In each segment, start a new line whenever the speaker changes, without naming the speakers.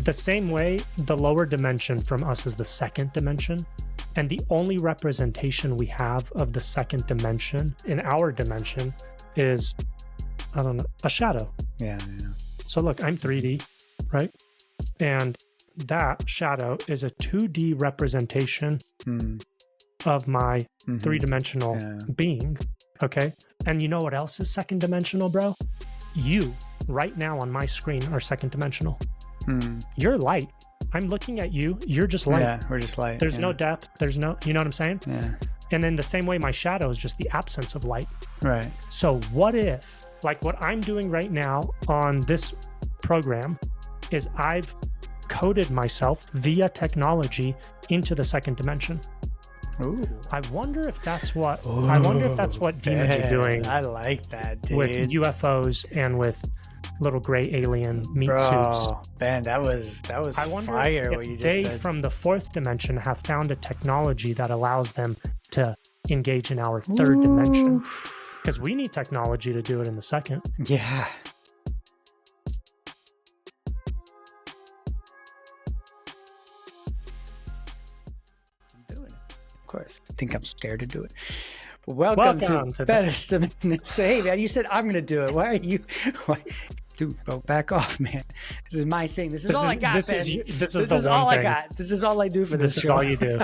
The same way the lower dimension from us is the second dimension, and the only representation we have of the second dimension in our dimension is, I don't know, a shadow.
Yeah.
So look, I'm 3D, right? And that shadow is a 2D representation of my three-dimensional being, okay? And you know what else is second dimensional, bro? You, right now on my screen, are second dimensional. You're light. I'm looking at you. You're just light.
Yeah, we're just light.
There's no depth. There's no, you know what I'm saying?
Yeah.
And then the same way my shadow is just the absence of light.
Right.
So what if, like what I'm doing right now on this program is I've coded myself via technology into the second dimension.
Ooh.
I wonder if that's what demons are doing.
I like that, dude.
With UFOs and with little gray alien meat suits.
Man, that was
I wonder
fire.
If
what you just
they
said.
from the fourth dimension have found a technology that allows them to engage in our third dimension. Because we need technology to do it in the second.
Yeah. I'm doing it. Of course. I think I'm scared to do it. Welcome to Best Hey, man, you said I'm going to do it. Why are you... Dude, bro, back off, man. This is my thing. This is all I got,
this
man.
This is all
I got. This is all I do for this show.
This is all you do.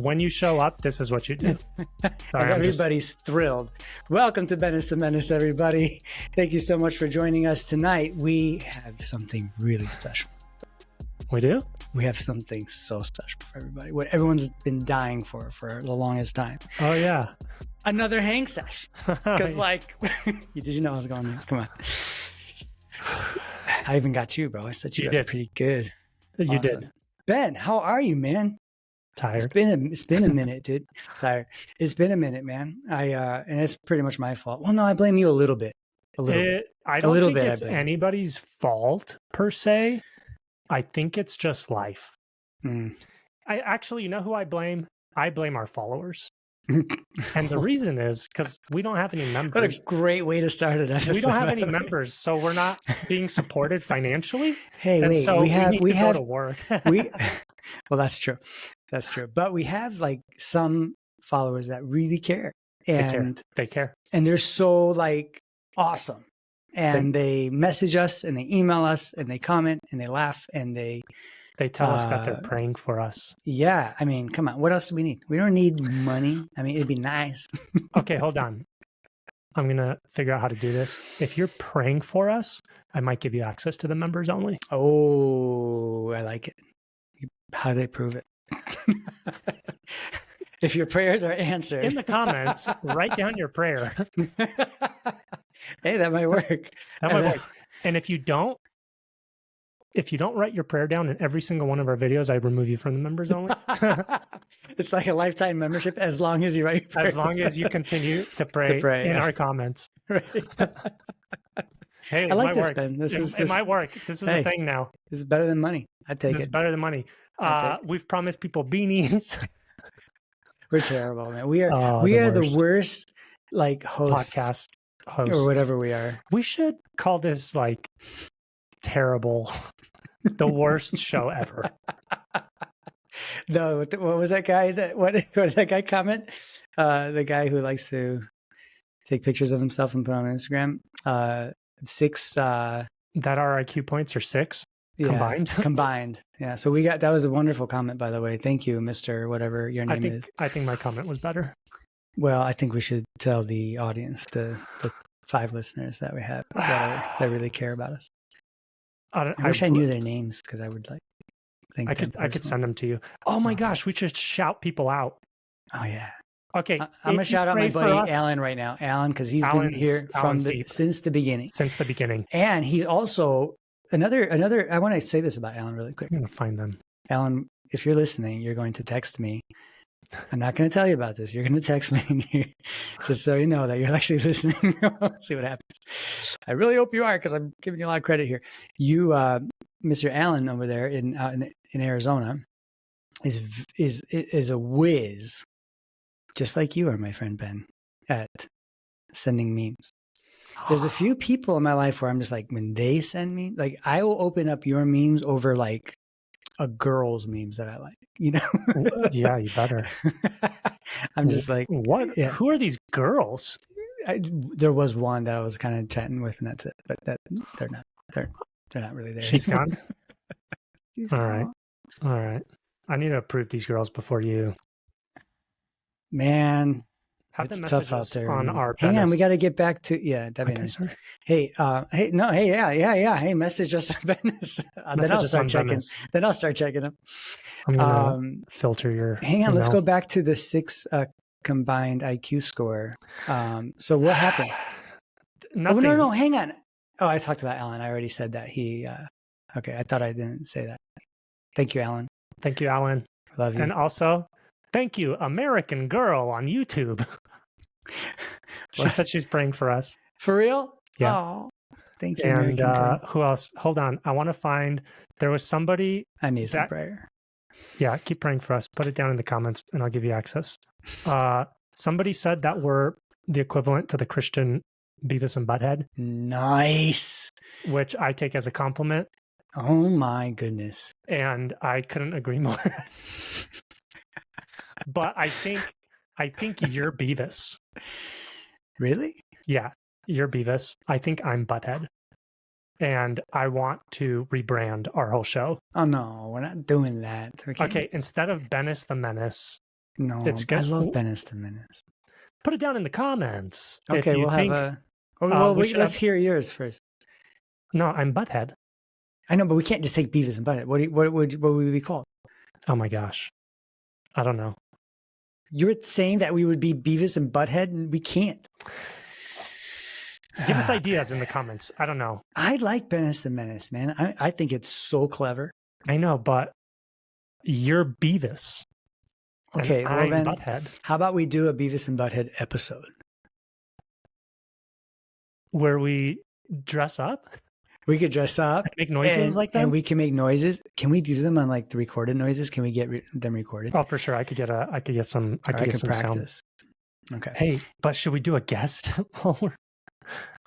When you show up, this is what you do. Sorry,
everybody's thrilled. Welcome to Menace the Menace, everybody. Thank you so much for joining us tonight. We have something really special.
We do?
We have something so special for everybody. What everyone's been dying for the longest time.
Oh, yeah.
Another hang sesh. Because, like, did you know I was going there? Come on. I even got you, bro. I said you did pretty good.
You
awesome.
Did.
Ben, how are you, man?
Tired.
It's been a minute, dude. Tired. It's been a minute, man. And it's pretty much my fault. Well, no, I blame you a little bit.
I don't think it's anybody's fault per se. I think it's just life. I actually, you know who I blame? I blame our followers. And the reason is because we don't have any members.
What a great way to start an episode.
We don't have any members, so we're not being supported financially.
Hey, wait,
so we have to go to work.
Well, that's true. That's true. But we have like some followers that really care. And
they care.
And they're so like awesome. And they message us and they email us and they comment and they laugh and they
tell us that they're praying for us.
Yeah. I mean, come on. What else do we need? We don't need money. I mean, it'd be nice.
Okay, hold on. I'm going to figure out how to do this. If you're praying for us, I might give you access to the members only.
Oh, I like it. How do they prove it? If your prayers are answered.
In the comments, write down your prayer.
Hey, that might work.
That might work. And if you don't write your prayer down in every single one of our videos, I remove you from the members only.
It's like a lifetime membership as long as you write your prayer.
As long as you continue to pray in our comments.
Right.
Hey,
I like this, Ben.
It might work. This is a thing now.
This is better than money. I'd take it.
This is better than money. We've promised people beanies.
We're terrible, man. We are the worst like
podcast hosts
or whatever we are.
We should call this like terrible, the worst show ever.
No, what was that guy what did that guy comment? The guy who likes to take pictures of himself and put on Instagram. 6
that our IQ points are 6 combined.
Combined. Yeah. So that was a wonderful comment, by the way. Thank you, Mr. whatever your name is.
I think my comment was better.
Well, I think we should tell the audience, the 5 listeners that we have that really care about us. I wish I knew their names because I would like think
I could send them to you. Oh my gosh, we should shout people out.
Oh yeah.
Okay.
I'm gonna shout out my buddy Alan right now. Alan, because he's been here since the beginning.
Since the beginning.
And he's also another I want to say this about Alan really quick.
I'm gonna find them.
Alan, if you're listening, you're going to text me. I'm not going to tell you about this. You're going to text me just so you know that you're actually listening. See what happens. I really hope you are because I'm giving you a lot of credit here. You, Mr. Allen over there in Arizona, is a whiz, just like you are, my friend Ben, at sending memes. There's a few people in my life where I'm just like, when they send me, like, I will open up your memes over like a girl's memes that I like, you know?
Yeah, you better.
I'm just like,
what? Yeah. Who are these girls?
There was one that I was kind of chatting with, and that's it. But they're not really there.
She's gone.
She's
all
gone.
right. I need to approve these girls before you.
Man,
have
it's
the
tough out there.
On our
hang on, we got to get back to that'd be nice. Hey, hey, message us on Venice. Then I'll start checking. Then I'll start checking them.
I'm gonna filter your.
Hang on, let's go back to the 6 combined IQ score. So what happened?
Nothing.
Oh no, hang on. Oh, I talked about Alan. I already said that. He okay. I thought I didn't say that. Thank you, Alan.
Thank you, Alan.
Love you.
And also, thank you, American Girl on YouTube. She said she's praying for us.
For real?
Yeah.
Oh, thank you.
And who else? Hold on. I want to find. There was somebody.
I need some prayer.
Yeah, keep praying for us. Put it down in the comments, and I'll give you access. Somebody said that we're the equivalent to the Christian Beavis and Butthead.
Nice.
Which I take as a compliment.
Oh my goodness.
And I couldn't agree more. But I think you're Beavis.
Really?
Yeah, you're Beavis. I think I'm Butthead. And I want to rebrand our whole show.
Oh no, we're not doing that.
Okay, instead of Bennis the Menace.
No, I love Bennis the Menace.
Put it down in the comments.
Okay, we'll have a. Well, let's hear yours first.
No, I'm Butthead.
I know, but we can't just take Beavis and Butthead. What would we be called?
Oh my gosh, I don't know.
You're saying that we would be Beavis and Butthead, and we can't.
Give us ideas in the comments. I don't know.
I like Bennis the Menace, man. I think it's so clever.
I know, but you're Beavis.
Okay, well then,
Butthead.
How about we do a Beavis and Butthead episode?
Where we dress up?
We could dress up.
Make noises like that?
And we can make noises. Can we do them on like the recorded noises? Can we get them recorded?
Oh, for sure. I could get some
practice.
Sound.
Okay.
Hey, but should we do a guest?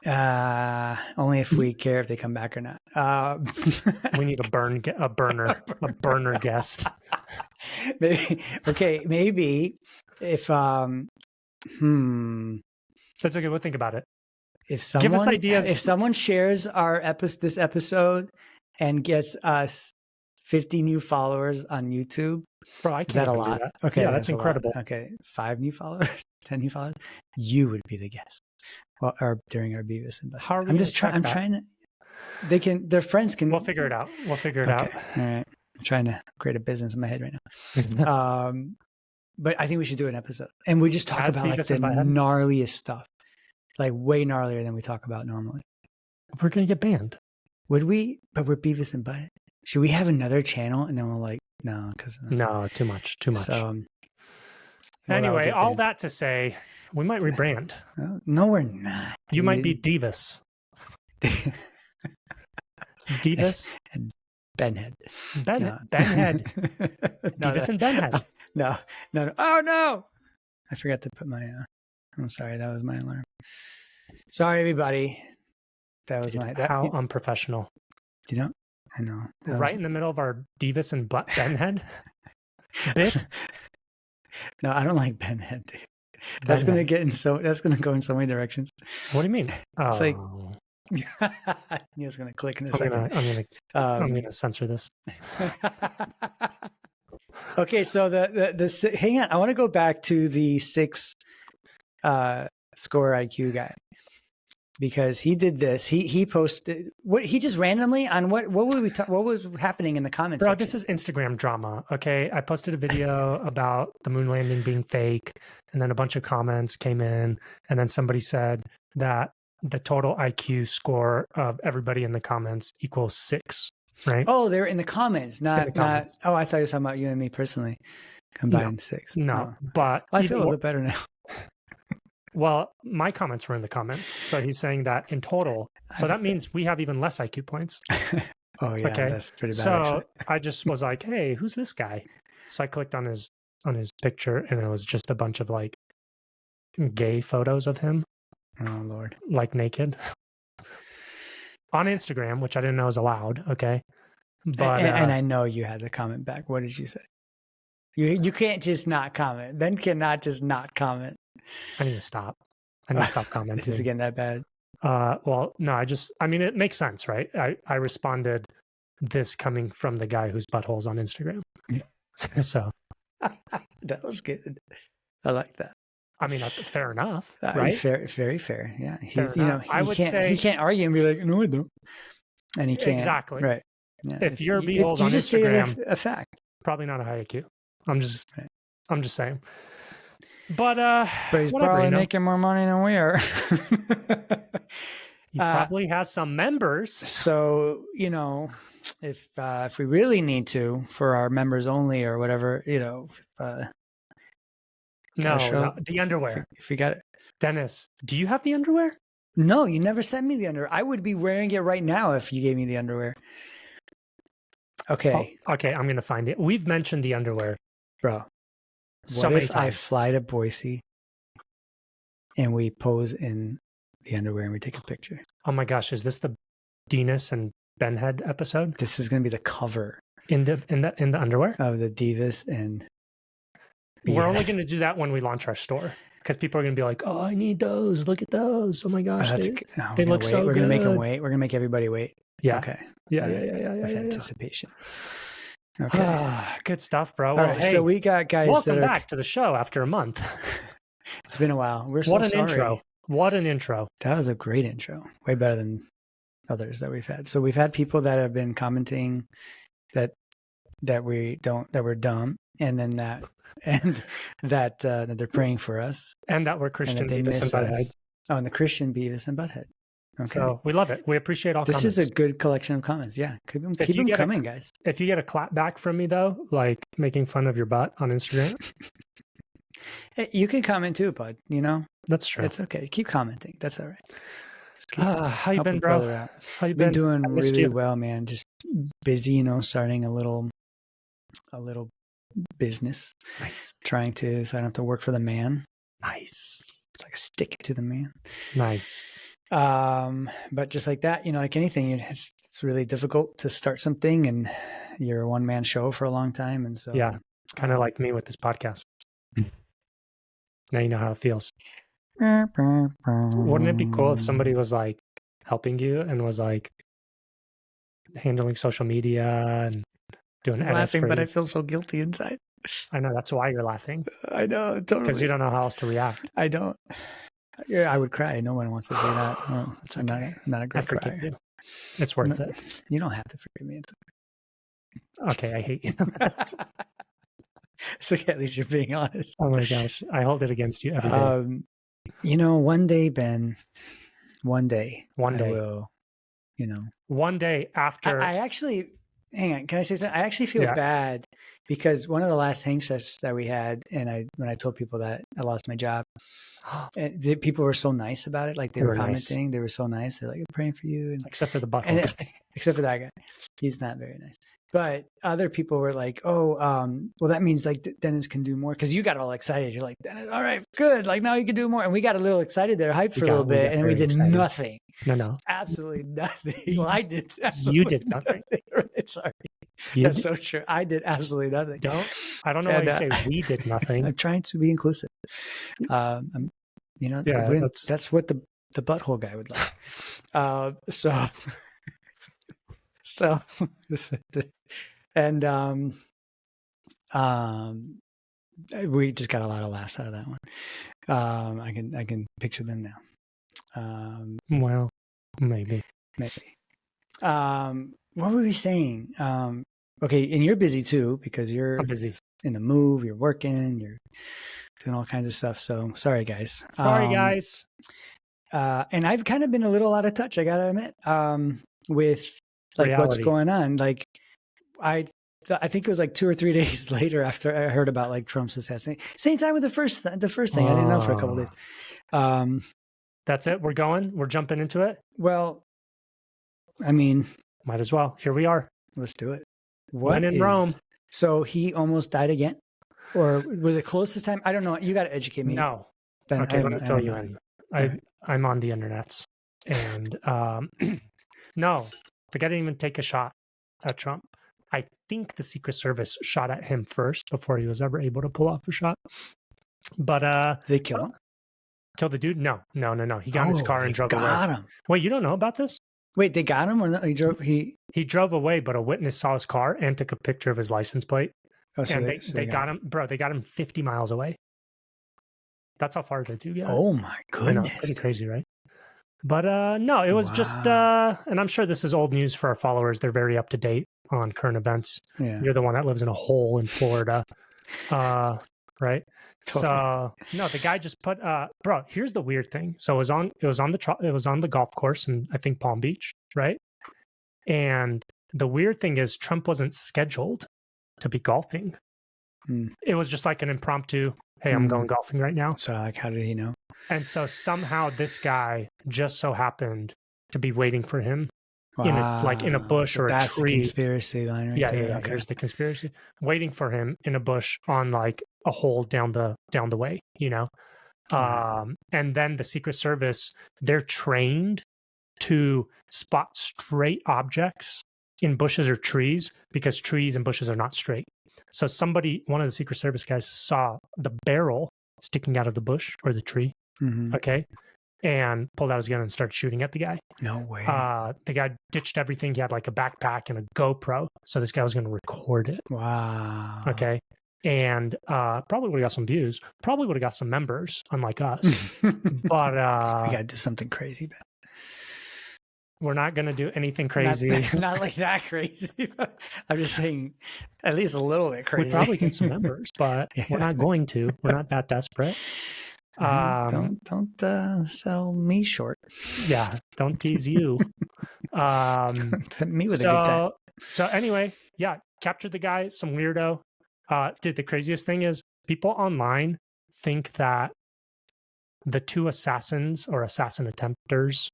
Only if we care if they come back or not.
We need a burner guest.
Maybe. Okay. Maybe if
That's okay. We'll think about it.
If someone,
give us ideas.
If someone shares this episode and gets us 50 new followers on YouTube,
bro, I can't.
Is that a lot?
That.
Okay,
yeah, that's incredible.
Okay, 5 new followers, 10 new followers. You would be the guest. Well, or during our Beavis and Butthead.
How are we?
I'm trying to. They can. Their friends can.
We'll figure it out. All right.
I'm trying to create a business in my head right now. But I think we should do an episode, and we just talk about like the gnarliest stuff. Like way gnarlier than we talk about normally.
We're going to get banned.
Would we? But we're Beavis and Butthead. Should we have another channel? And then we'll like, no, because.
No, too much. So,
well,
anyway, all that to say, we might rebrand.
No, we're not.
You might be Divas. Divas?
And Benhead.
Benhead. Divas and Benhead.
No. Oh, no. I forgot to put my... I'm sorry, that was my alarm. Sorry, everybody. That was
how unprofessional.
You know? I know.
Right in the middle of our Divas and Benhead bit.
No, I don't like Benhead. That's going to go in so many directions.
What do you mean?
It's like he was going to click in a second.
I'm going to censor this.
Okay, so the hang on. I want to go back to the 6 score IQ guy, because he did this. He posted what he just randomly on what was happening in the comments.
Bro,
section.
This is Instagram drama. Okay, I posted a video about the moon landing being fake, and then a bunch of comments came in, and then somebody said that the total IQ score of everybody in the comments equals 6. Right?
Oh, they're in the comments, not. Oh, I thought you were talking about you and me personally. Combined 6.
No, but
I feel a little bit better now.
Well, my comments were in the comments. So he's saying that in total. So that means we have even less IQ points.
Oh, yeah.
Okay.
That's pretty bad.
So
actually.
I just was like, hey, who's this guy? So I clicked on his picture, and it was just a bunch of like gay photos of him.
Oh, Lord.
like naked on Instagram, which I didn't know was allowed. Okay. But,
and I know you had to comment back. What did you say? You can't just not comment. Ben cannot just not comment.
I need to stop. I need to stop commenting.
Is it getting that bad?
Well, no, I mean, it makes sense, right? I responded this coming from the guy whose butthole's on Instagram. So
that was good. I like that.
I mean, fair enough, right?
Fair, very fair. Yeah.
He's, you know, I would say
he can't argue and be like, no, I don't. And he can't.
Exactly.
Right. Yeah,
if your behole's on
just
Instagram,
a fact.
Probably not a high IQ. I'm just saying. But
he's
whatever,
probably
you know?
making more money than we are.
He probably has some members.
So, you know, if we really need to, for our members only or whatever, you know,
no, the underwear.
If we got it.
Dennis, do you have the underwear?
No, you never sent me the underwear. I would be wearing it right now if you gave me the underwear. Okay.
Oh, okay, I'm going to find it. We've mentioned the underwear.
Bro,
So
what if
many
I
times.
fly to Boise and we pose in the underwear and we take a picture?
Oh my gosh, is this the Dinas and Benhead episode?
This is going to be the cover
in the underwear
of the Divas and
We're only going to do that when we launch our store because people are going to be like, "Oh, I need those. Look at those. Oh my gosh, they look so good."
We're going to make them wait. We're going to make everybody wait.
Yeah.
Okay.
Yeah.
With anticipation. Okay.
Good stuff, bro.
All
Well,
right.
hey,
So we got guys.
Welcome back to the show after a month.
It's been a while. We're so
What an
sorry.
intro. What an intro.
That was a great intro. Way better than others that we've had. So we've had people that have been commenting that we're dumb, and then that they're praying for us,
and that we're Christian Beavis and Butthead.
Oh, and the Christian Beavis and Butthead. Okay.
So we love it. We appreciate all comments.
This is a good collection of comments. Yeah. Keep them coming, guys.
If you get a clap back from me, though, like making fun of your butt on Instagram.
Hey, you can comment too, bud. You know?
That's true.
It's okay. Keep commenting. That's all
How
right.
you been, bro? How you been?
Doing really well, man. Just busy, you know, starting a little business.
Nice.
Trying to, so I don't have to work for the man.
Nice.
It's like a stick to the man.
Nice.
But just like that, you know, like anything, it's really difficult to start something, and you're a one-man show for a long time. And so,
yeah, kind of like me with this podcast. Now you know how it feels. Wouldn't it be cool if somebody was like helping you and was like handling social media and doing edits?
Laughing, but I feel so guilty inside.
I know, that's why you're laughing.
I know, totally.
Because you don't know how else to react.
I don't. Yeah, I would cry. No one wants to say that. Oh, it's okay. I'm not a great crier.
You. It's worth it.
You don't have to forgive me. It's
okay. I hate you.
It's okay. At least you're being honest.
Oh my gosh. I hold it against you every day.
You know, one day, Ben, one day.
I
will, you know.
One day after.
I actually, hang on. Can I say something? I actually feel bad because one of the last hang sessions that we had, and when I told people that I lost my job, people were so nice about it. Like they were commenting. Nice. They were so nice. They're like, "I'm praying for you." And,
except for the butthole guy.
Except for that guy. He's not very nice. But other people were like, "Oh, well, that means like Dennis can do more." Because you got all excited. You're like, "Dennis, all right, good. Like now you can do more." And we got a little excited there, hyped for a little bit, and we did nothing.
No,
absolutely nothing. Well, I did.
You did nothing.
Sorry, that's so true. I did absolutely nothing.
I don't know why you say we did nothing.
I'm trying to be inclusive. You know, that's what the butthole guy would like. So, and we just got a lot of laughs out of that one. I can picture them now.
Well, maybe.
What were we saying? Okay, and you're busy too because I'm
busy
in the move. You're working. You're doing all kinds of stuff. So sorry, guys. And I've kind of been a little out of touch. I gotta admit, with like reality. What's going on. Like I think it was like 2 or 3 days later after I heard about like Trump's assassination. Same time with the first thing. I didn't know for a couple of days.
That's it. We're going. We're jumping into it.
Well, I mean,
might as well. Here we are.
Let's do it.
When in Rome.
So he almost died again, or was it close this time? I don't know. You got to educate me.
No. Okay, let me fill you in. I'm on the internets, and no, the guy didn't even take a shot at Trump. I think the Secret Service shot at him first before he was ever able to pull off a shot. But
did they kill him?
Kill the dude? No. He got in his car and drove away.
Got him.
Wait, you don't know about this?
Wait, they got him or no? He
drove away, but a witness saw his car and took a picture of his license plate.
Oh, so
and they got him, bro. They got him 50 miles away. That's how far the dude got.
Oh my goodness!
Pretty crazy, right? But no, it was just, and I'm sure this is old news for our followers. They're very up to date on current events.
Yeah.
You're the one that lives in a hole in Florida, right? So no, the guy just put, bro. Here's the weird thing. So it was on the golf course in, I think, Palm Beach, right? And the weird thing is Trump wasn't scheduled to be golfing. It was just like an impromptu, hey, I'm going golfing right now.
So like, how did he know? And
so somehow this guy just so happened to be waiting for him in a bush or a tree.
That's the conspiracy line right there.
Yeah. Okay. Here's the conspiracy. Waiting for him in a bush on like a hole down the way, you know? And then the Secret Service, they're trained to spot straight objects in bushes or trees because trees and bushes are not straight. So one of the Secret Service guys saw the barrel sticking out of the bush or the tree, okay, and pulled out his gun and started shooting at the guy.
No way.
The guy ditched everything. He had like a backpack and a GoPro. So this guy was going to record it.
Wow.
Okay. And probably would have got some views. Probably would have got some members, unlike us. But we
got to do something crazy, man.
We're not going to do anything crazy.
Not like that crazy. I'm just saying at least a little bit crazy.
We'd probably get some members, but we're not going to. We're not that desperate.
Don't sell me short.
Yeah, don't tease you.
Me with a good time.
So anyway, yeah, captured the guy, some weirdo. Dude, the craziest thing is people online think that the two assassins or assassin attempters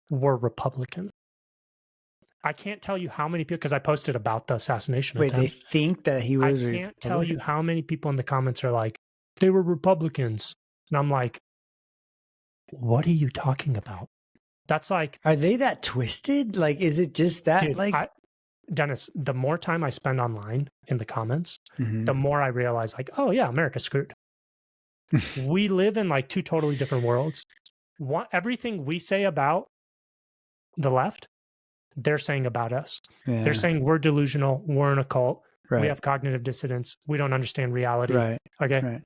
were Republican. I can't tell you how many people, because I posted about the assassination attempt.
They think that he was
I can't tell you how many people in the comments are like, they were Republicans. And I'm like, what are you talking about? That's like...
Are they that twisted? Like, is it just that?
Dude,
like,
Dennis, the more time I spend online in the comments, the more I realize like, oh yeah, America's screwed. We live in like two totally different worlds. Everything we say about the left, they're saying about us. Yeah. They're saying we're delusional, we're in a cult, we have cognitive dissonance, we don't understand reality.
Right.
Okay.
Right.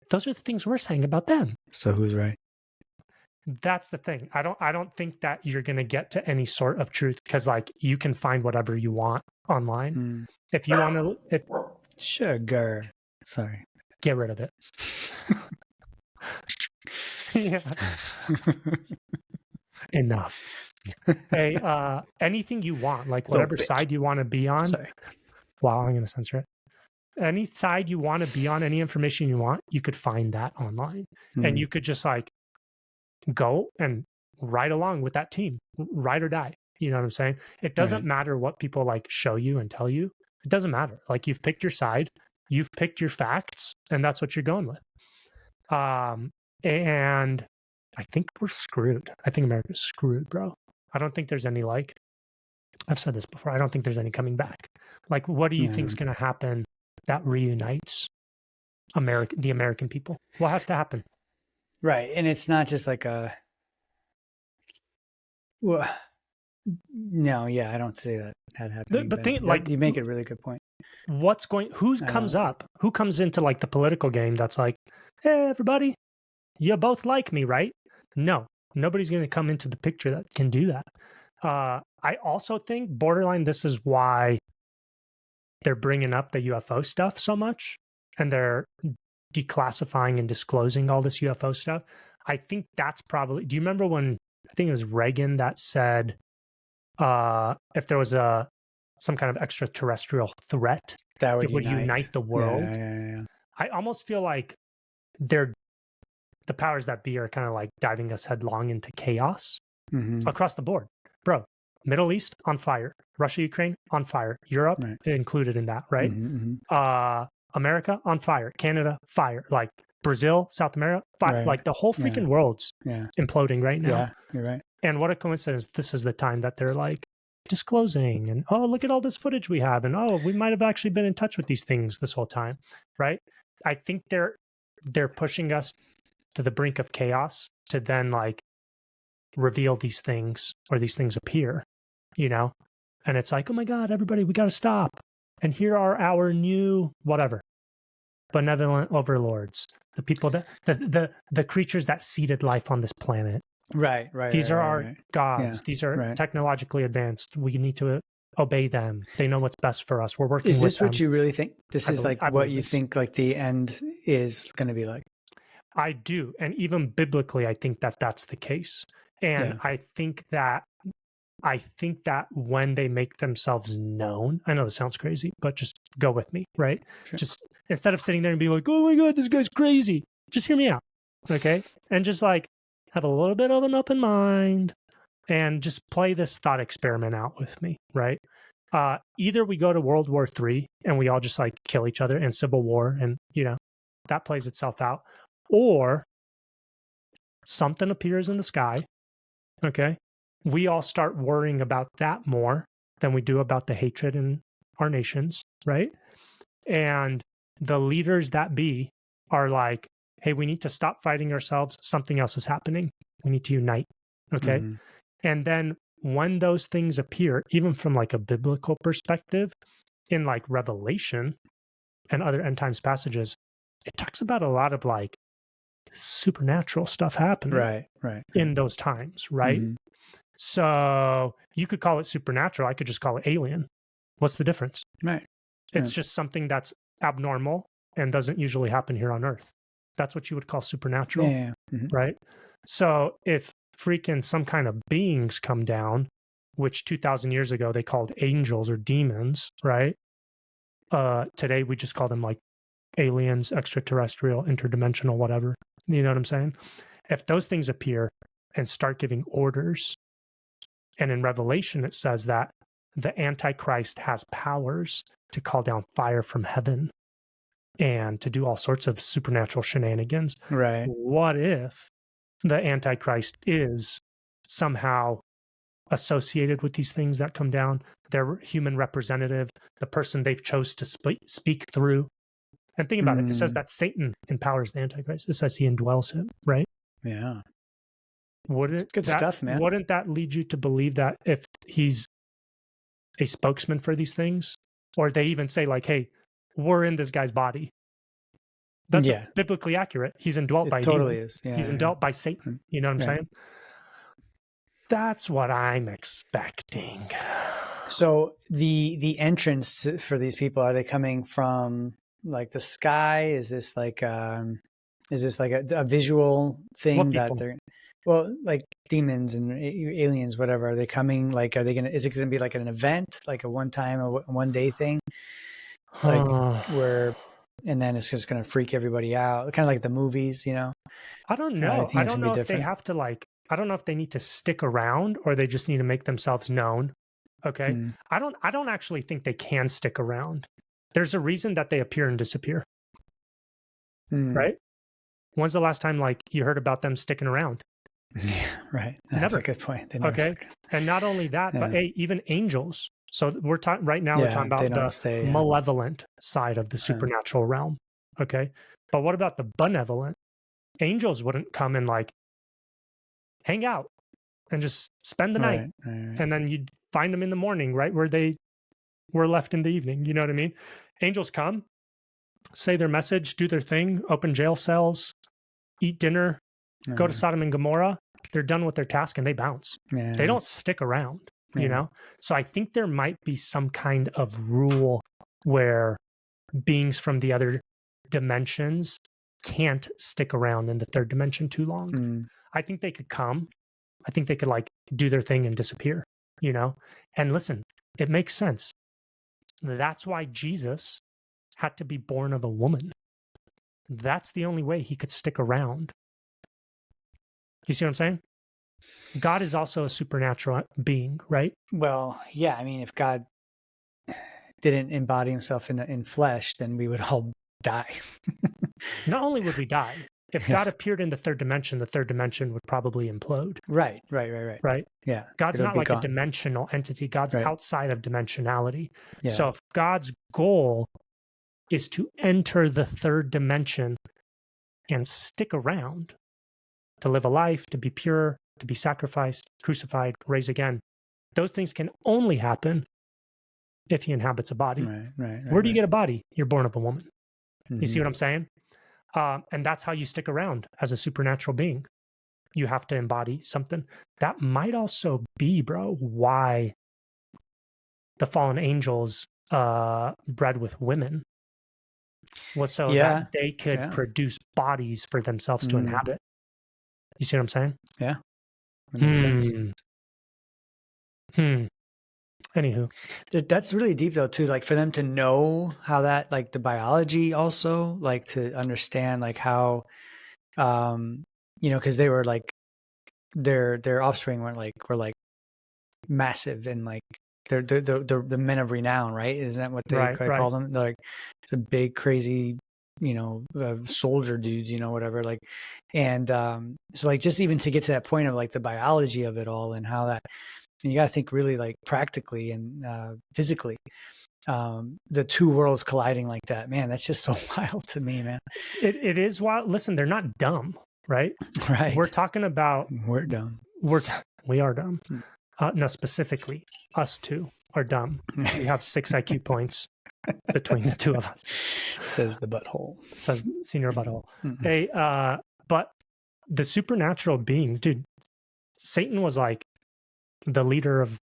Those are the things we're saying about them.
So who's right?
That's the thing. I don't think that you're gonna get to any sort of truth because like you can find whatever you want online. If you want to
sugar. Sorry.
Get rid of it. Yeah. Enough. Hey, anything you want, like whatever side you want to be on.
Sorry.
Wow, I'm going to censor it. Any side you want to be on, any information you want, you could find that online. And you could just like go and ride along with that team, ride or die. You know what I'm saying? It doesn't matter what people like show you and tell you. It doesn't matter. Like you've picked your side, you've picked your facts, and that's what you're going with. And I think we're screwed. I think America's screwed, bro. I don't think there's any like, I've said this before, I don't think there's any coming back. Like, what do you think is going to happen that reunites the American people? What has to happen?
Right. And it's not just like well, no, yeah, I don't see that happening.
But
you make a really good point.
Who comes into like the political game that's like, hey, everybody, you both like me, right? No, nobody's going to come into the picture that can do that. I also think borderline, this is why they're bringing up the UFO stuff so much and they're declassifying and disclosing all this UFO stuff. I think that's probably, do you remember when, I think it was Reagan that said, if there was some kind of extraterrestrial threat,
that
it would unite the world.
Yeah.
I almost feel like the powers that be are kind of like diving us headlong into chaos across the board. Bro, Middle East on fire, Russia, Ukraine on fire, Europe included in that, right? America on fire, Canada fire. Like Brazil, South America, like the whole freaking world's imploding right now.
Yeah, you're right.
And what a coincidence. This is the time that they're like disclosing and, oh, look at all this footage we have. And, oh, we might have actually been in touch with these things this whole time, right? I think they're pushing us to the brink of chaos to then like reveal these things, or these things appear, you know? And it's like, oh my God, everybody, we got to stop. And here are our new whatever benevolent overlords, the people that the creatures that seeded life on this planet.
Right.
These are our gods. These are technologically advanced. We need to obey them. They know what's best for us. We're working with them.
Is this what you really think? This is like what you think like the end is going to be like?
I do. And even biblically, I think that that's the case. And I think that when they make themselves known, I know this sounds crazy, but just go with me, right? Sure. Just instead of sitting there and be like, oh my God, this guy's crazy, just hear me out, okay? And just like have a little bit of an open mind and just play this thought experiment out with me, right? Either we go to World War III and we all just like kill each other and civil war, and you know, that plays itself out, or something appears in the sky, okay? We all start worrying about that more than we do about the hatred in our nations, right? And the leaders that be are like, hey, we need to stop fighting ourselves. Something else is happening. We need to unite, okay? Mm-hmm. And then when those things appear, even from like a biblical perspective, in like Revelation and other end times passages, it talks about a lot of like supernatural stuff happening in those times, right? Mm-hmm. So you could call it supernatural. I could just call it alien. What's the difference?
Right.
It's just something that's abnormal and doesn't usually happen here on Earth. That's what you would call supernatural, mm-hmm. right? So if freaking some kind of beings come down, which 2,000 years ago they called angels or demons, right? Today we just call them like aliens, extraterrestrial, interdimensional, whatever. You know what I'm saying? If those things appear and start giving orders, and in Revelation, it says that the Antichrist has powers to call down fire from heaven and to do all sorts of supernatural shenanigans.
Right.
What if the Antichrist is somehow associated with these things that come down? Their human representative, the person they've chose to speak through. And think about it. It says that Satan empowers the Antichrist. It says he indwells him, right?
Yeah.
Wouldn't
good stuff, man.
Wouldn't that lead you to believe that if he's a spokesman for these things, or they even say like, hey, we're in this guy's body? That's biblically accurate. He's indwelt by
totally
demon.
Is. Yeah,
he's indwelt by Satan. You know what I'm saying? That's what I'm expecting.
So the entrance for these people, are they coming from like the sky? Is this like a visual thing that they're? Well, like demons and aliens, whatever, are they coming? Like, is it going to be like an event, like a one-time or one-day thing? Like and then it's just going to freak everybody out, kind of like the movies, you know?
I don't know. I don't know if they have to I don't know if they need to stick around or they just need to make themselves known. Okay. I don't actually think they can stick around. There's a reason that they appear and disappear. Right? When's the last time like you heard about them sticking around?
Yeah, right. That's a good point.
Okay. And not only that, but hey, even angels. So we're talking right now, we're talking about the malevolent side of the supernatural realm. Okay. But what about the benevolent? Angels wouldn't come and like hang out and just spend the night. Right. And then you'd find them in the morning, right? Where they were left in the evening. You know what I mean? Angels come, say their message, do their thing, open jail cells, eat dinner, go to Sodom and Gomorrah. They're done with their task and they bounce. They don't stick around, you know? So I think there might be some kind of rule where beings from the other dimensions can't stick around in the third dimension too long. I think they could come. I think they could like do their thing and disappear, you know? And listen, it makes sense. That's why Jesus had to be born of a woman. That's the only way he could stick around. You see what I'm saying? God is also a supernatural being, right?
Well, yeah. I mean, if God didn't embody himself in flesh, then we would all die.
Not only would we die, if God appeared in the third dimension would probably implode.
Right.
Yeah. God's not like a dimensional entity. God's outside of dimensionality. Yeah. So if God's goal is to enter the third dimension and stick around, to live a life, to be pure, to be sacrificed, crucified, raised again, those things can only happen if he inhabits a body. Where do you get a body? You're born of a woman. Mm-hmm. You see what I'm saying? And that's how you stick around as a supernatural being. You have to embody something. That might also be, bro, why the fallen angels bred with women, was so that they could produce bodies for themselves to inhabit. You see what I'm saying?
Yeah. That makes sense.
Anywho.
That's really deep though too, like for them to know how that, like the biology also, like to understand like how, because they were like, their offspring were like massive and like they're the men of renown, right? Isn't that what they call them? They're like some big crazy, soldier dudes, whatever. Like, and so like just even to get to that point of like the biology of it all and how that, and you got to think really like practically and physically, the two worlds colliding like that, man, that's just so wild to me, man.
It is wild. Listen, they're not dumb, right?
Right.
We're talking about
we're dumb.
We are dumb. No, specifically, us two are dumb. We have 6 IQ points between the two of us.
Says the butthole.
Says senior butthole. Hey, but the supernatural being, dude, Satan was like the leader of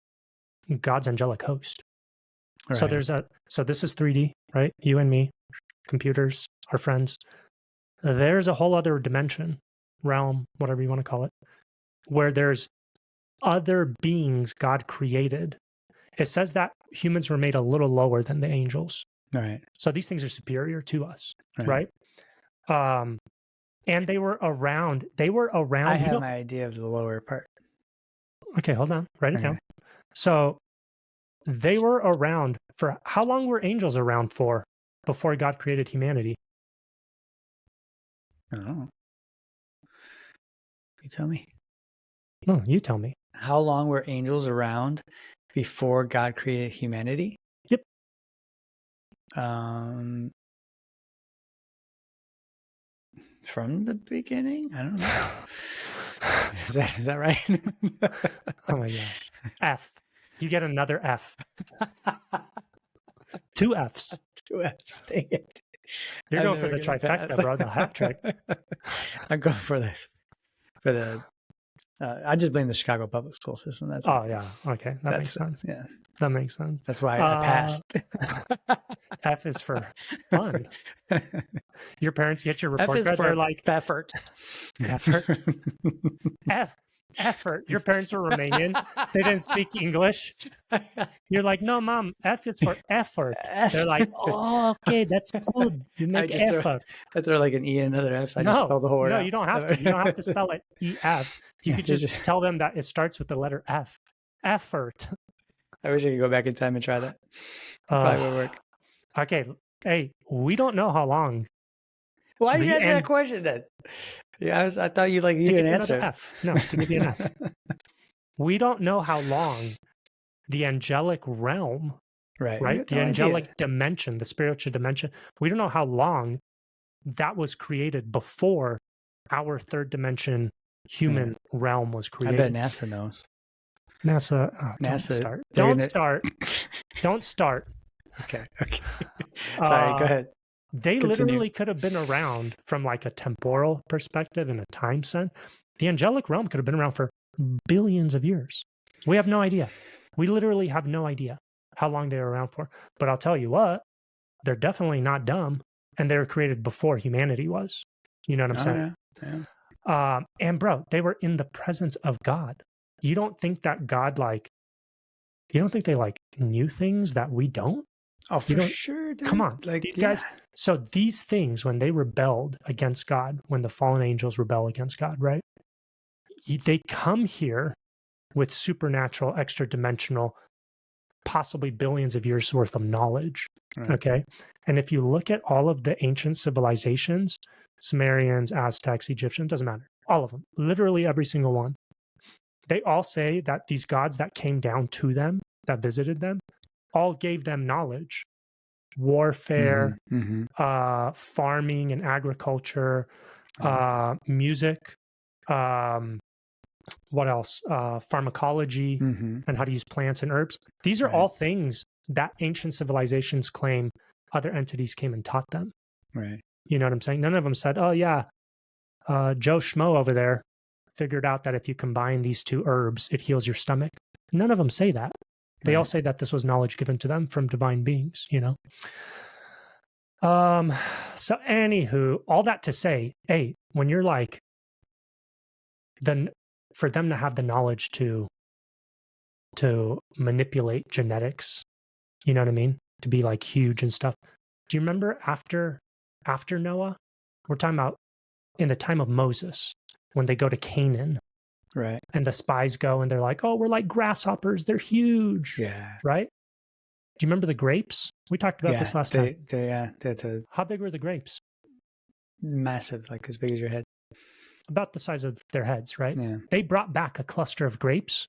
God's angelic host. Right. So this is 3D, right? You and me, computers, our friends. There's a whole other dimension, realm, whatever you want to call it, where there's other beings God created. It says that humans were made a little lower than the angels.
Right.
So these things are superior to us, right? And they were around. I
have an idea of the lower part.
Okay, hold on. Write it down. So they were around for, how long were angels around for before God created humanity?
I don't know. You tell me.
No, you tell me.
How long were angels around before God created humanity?
Yep.
From the beginning? I don't know. Is that right?
Oh my gosh. F. You get another F. 2 Fs.
2 Fs. Dang it.
You're going for the trifecta, bro. The hat trick.
I'm going for this. For the. I just blame the Chicago public school system. That's
yeah. Okay, that makes sense.
Yeah,
that makes sense.
That's why I passed.
F is for fun. Your parents get your report card. They're like
effort.
Effort. Your parents were Romanian. They didn't speak English. You're like, no, mom. F is for effort. They're like, oh, okay, that's good. You make effort.
I throw like an E and another F. I just spell the whole word.
No, you don't have to. You don't have to spell it EF. You could just tell them that it starts with the letter F. Effort.
I wish I could go back in time and try that. Probably would work.
Okay. Hey, we don't know how long.
Why did you ask me that question then? Yeah, I thought you needed an answer.
F. No, to give you an F. We don't know how long the angelic realm, right? The angelic dimension, the spiritual dimension. We don't know how long that was created before our third dimension human realm was created.
I bet NASA knows.
NASA. Don't start. Don't start.
Okay. Sorry, go ahead.
They literally could have been around from like a temporal perspective and a time sense. The angelic realm could have been around for billions of years. We have no idea. We literally have no idea how long they were around for. But I'll tell you what, they're definitely not dumb. And they were created before humanity was. You know what I'm saying?
Yeah.
And bro, they were in the presence of God. You don't think that God you don't think they knew things that we don't?
Oh, for sure, dude.
Come on. These guys. So these things, when they rebelled against God, when the fallen angels rebel against God, right? They come here with supernatural, extra dimensional, possibly billions of years worth of knowledge.
Right.
Okay. And if you look at all of the ancient civilizations, Sumerians, Aztecs, Egyptians, doesn't matter. All of them, literally every single one. They all say that these gods that came down to them, that visited them, all gave them knowledge, warfare, farming and agriculture, music, what else? Pharmacology and how to use plants and herbs. These are all things that ancient civilizations claim other entities came and taught them.
Right.
You know what I'm saying? None of them said, oh, yeah, Joe Schmo over there figured out that if you combine these two herbs, it heals your stomach. None of them say that. They all say that this was knowledge given to them from divine beings, you know? So anywho, all that to say, hey, when you're like, then for them to have the knowledge to manipulate genetics, you know what I mean? To be like huge and stuff. Do you remember after Noah? We're talking about in the time of Moses, when they go to Canaan.
Right.
And the spies go and they're like, oh, we're like grasshoppers. They're huge.
Yeah.
Right? Do you remember the grapes? We talked about this last time. How big were the grapes?
Massive, like as big as your head.
About the size of their heads, right?
Yeah.
They brought back a cluster of grapes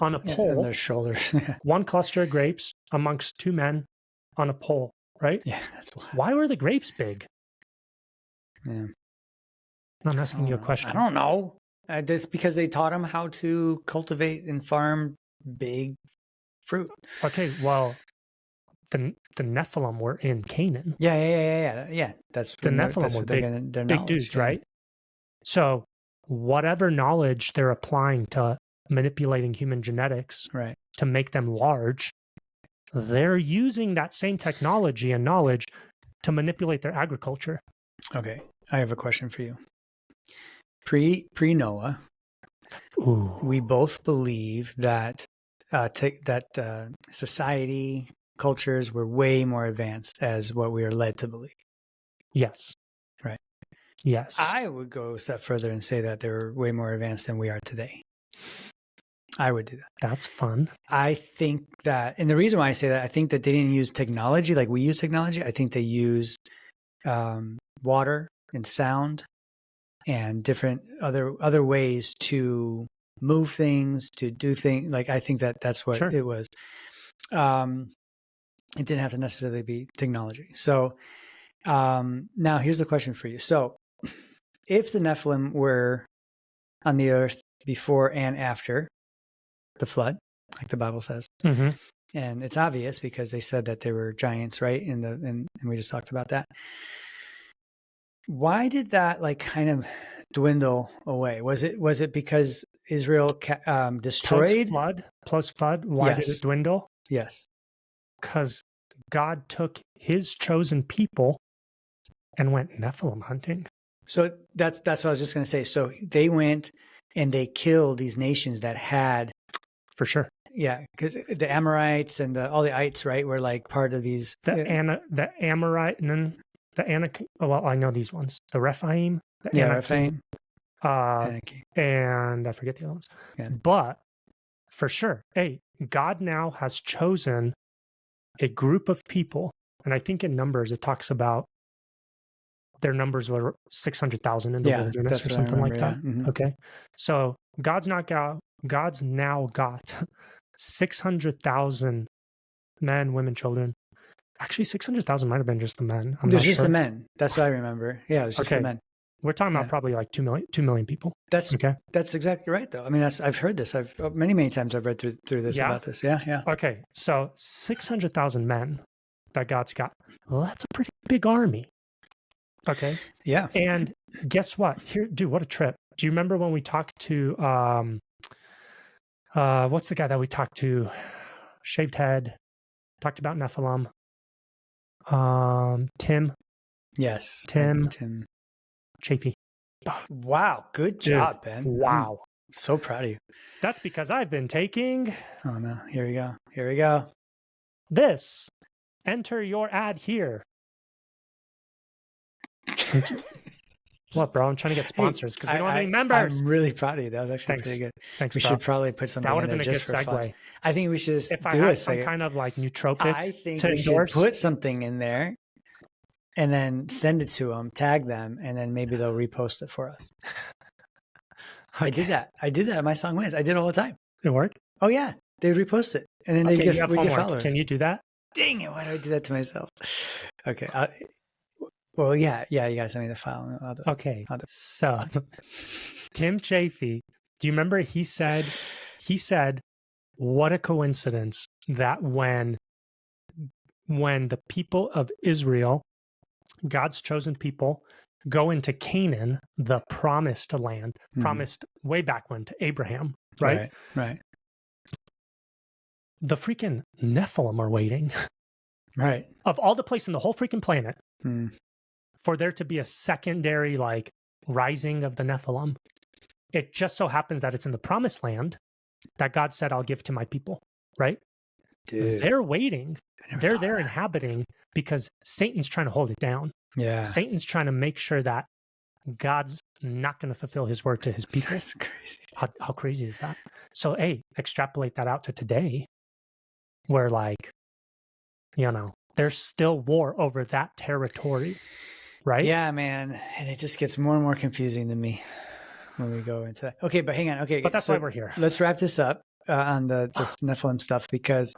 on a pole.
On their shoulders.
One cluster of grapes amongst two men on a pole, right?
Yeah, that's wild.
Why were the grapes big?
Yeah.
I'm asking you a question.
I don't know. That's because they taught them how to cultivate and farm big fruit.
Okay, well, the Nephilim were in Canaan.
Yeah. That's
the Nephilim were big dudes, right? So whatever knowledge they're applying to manipulating human genetics to make them large, they're using that same technology and knowledge to manipulate their agriculture. Okay,
I have a question for you. Pre-Noah, we both believe that society, cultures were way more advanced as what we are led to believe.
Yes.
Right.
Yes.
I would go a step further and say that they were way more advanced than we are today. I would do that.
That's fun.
I think that, and the reason why I say that, I think that they didn't use technology like we use technology. I think they used water and sound and different other ways to move things, to do things. Like, I think that's what it was. It didn't have to necessarily be technology. So now here's the question for you. So if the Nephilim were on the earth before and after the flood, like the Bible says, and it's obvious because they said that they were giants, right? And we just talked about that. Why did that like kind of dwindle away? Was it because Israel destroyed
plus flood? Why did it dwindle?
Yes,
because God took His chosen people and went Nephilim hunting.
So that's what I was just going to say. So they went and they killed these nations that had,
for sure.
Yeah, because the Amorites and all the ites, right, were like part of these.
The Amorite and then the Anak. Well, I know these ones. The Rephaim.
Rephaim.
And I forget the other ones. Yeah. But for sure, God now has chosen a group of people, and I think in numbers it talks about their numbers were 600,000 in the wilderness or something like that. Yeah. Okay, so God's now got 600,000 men, women, children. Actually, 600,000 might have been just the men.
It was just the men. That's what I remember. Yeah, it was just the men.
We're talking about probably like 2 million people.
That's exactly right, though. I mean, I've heard this. I've many times I've read through this about this. Yeah.
Okay, so 600,000 men that God's got. Well, that's a pretty big army. Okay.
Yeah.
And guess what? Dude, what a trip. Do you remember when we talked to what's the guy that we talked to? Shaved head. Talked about Nephilim. Tim.
Yes.
Tim. Chafee.
Wow. Good job, Ben.
Wow.
I'm so proud of you.
That's because I've been taking...
Oh, no. Here we go.
This. Enter your ad here. What, bro? I'm trying to get sponsors because we don't have any members.
I'm really proud of you. That was actually pretty good.
Thanks,
we
bro.
should probably put something
that would
in
have
there
been a
just
good
for
segue.
fun. I think we should just
if
do
I had
a
some
second.
kind of like nootropic.
I think we should put something in there and then send it to them, tag them, and then maybe they'll repost it for us. Okay. I did that at My Song Wins. I did it all the time.
It worked?
Oh yeah, they repost it, and then we get followers.
Can you do that?
Dang it! Why do I do that to myself? Okay. Well, yeah. You gotta send me the file.
Okay. So, Tim Chafee, do you remember he said, what a coincidence that when the people of Israel, God's chosen people, go into Canaan, the promised land, promised way back when to Abraham, right?
Right.
The freaking Nephilim are waiting.
Right.
Of all the places in the whole freaking planet, for there to be a secondary like rising of the Nephilim. It just so happens that it's in the promised land that God said, I'll give to my people, right? Dude. They're waiting. They're there inhabiting because Satan's trying to hold it down.
Yeah.
Satan's trying to make sure that God's not going to fulfill his word to his people.
That's crazy.
How crazy is that? So, hey, extrapolate that out to today where like, there's still war over that territory, right?
Yeah, man. And it just gets more and more confusing to me when we go into that. Okay, but hang on. Okay.
But that's why we're here.
Let's wrap this up on this Nephilim stuff because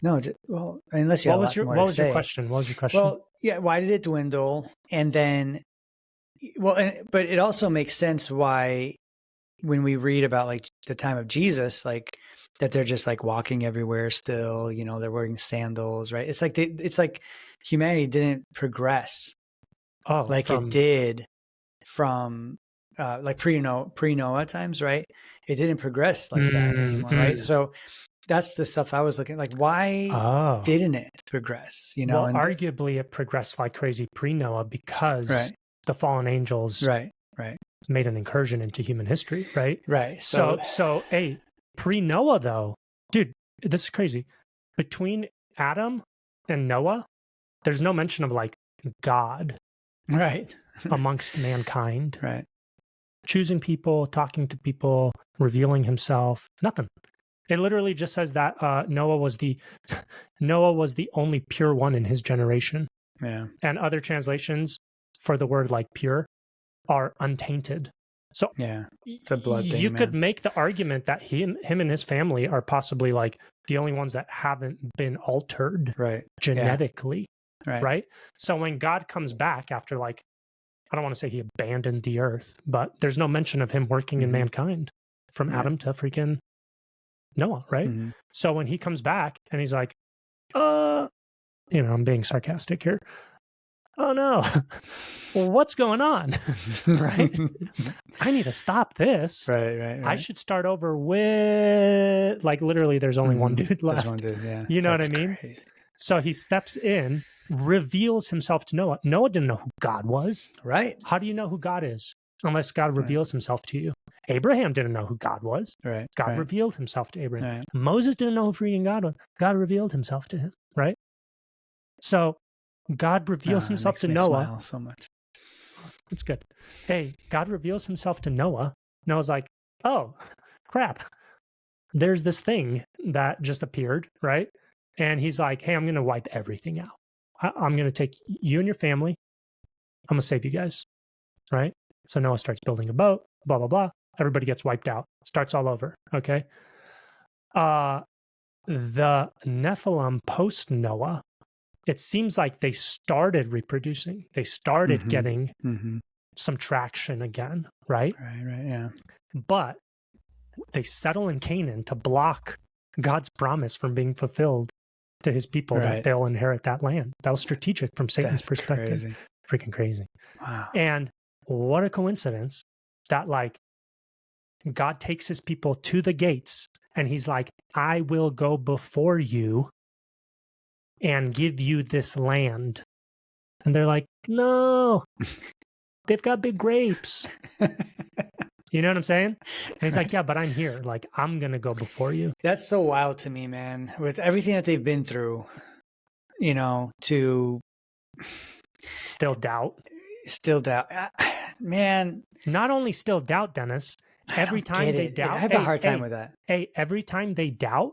unless you have a lot more to say. What was your question? Well, yeah, why did it dwindle? And then, but it also makes sense why when we read about like the time of Jesus, like that they're just like walking everywhere still, they're wearing sandals, right? It's like humanity didn't progress it did from like pre-Noah times, right? It didn't progress like that anymore, right? So that's the stuff I was looking like. Why didn't it progress?
Well, arguably it progressed like crazy pre-Noah because the fallen angels made an incursion into human history, right?
Right.
So hey, pre-Noah though, dude, this is crazy. Between Adam and Noah, there's no mention of like God,
right,
amongst mankind,
right,
choosing people, talking to people, revealing himself. Nothing. It literally just says that Noah was the only pure one in his generation.
Yeah.
And other translations for the word like pure are untainted. So
yeah, it's a blood thing.
You could make the argument that him and his family are possibly like the only ones that haven't been altered genetically.
Yeah.
Right. So when God comes back after like, I don't want to say he abandoned the earth, but there's no mention of him working in mankind from Adam to freaking Noah, right? So when he comes back and he's like, I'm being sarcastic here. Oh no, well, what's going on? Right? I need to stop this.
Right.
I should start over with like literally there's only one dude left.
There's one dude, yeah.
You know what I mean?
Crazy.
So he steps in, reveals himself to Noah. Noah didn't know who God was.
Right.
How do you know who God is? Unless God reveals himself to you. Abraham didn't know who God was.
Right.
God revealed himself to Abraham.
Right.
Moses didn't know who freaking God was. God revealed himself to him, right? So God reveals himself to Noah.
Smile so much.
That's good. Hey, God reveals himself to Noah. Noah's like, oh, crap. There's this thing that just appeared, right? And he's like, hey, I'm going to wipe everything out. I'm going to take you and your family. I'm going to save you guys, right? So Noah starts building a boat, blah, blah, blah. Everybody gets wiped out. Starts all over, okay? The Nephilim post-Noah, it seems like they started reproducing. They started getting some traction again, right?
Right, yeah.
But they settle in Canaan to block God's promise from being fulfilled to his people that they'll inherit that land. That was strategic from Satan's perspective.
Crazy.
Freaking crazy.
Wow.
And what a coincidence that like God takes his people to the gates and he's like, I will go before you and give you this land. And they're like, no, they've got big grapes. You know what I'm saying? And he's like, yeah, but I'm here. Like, I'm going to go before you.
That's so wild to me, man. With everything that they've been through, to...
Still doubt.
man.
Not only still doubt, Dennis, every time they doubt,
I have a hard time with that.
Hey, every time they doubt,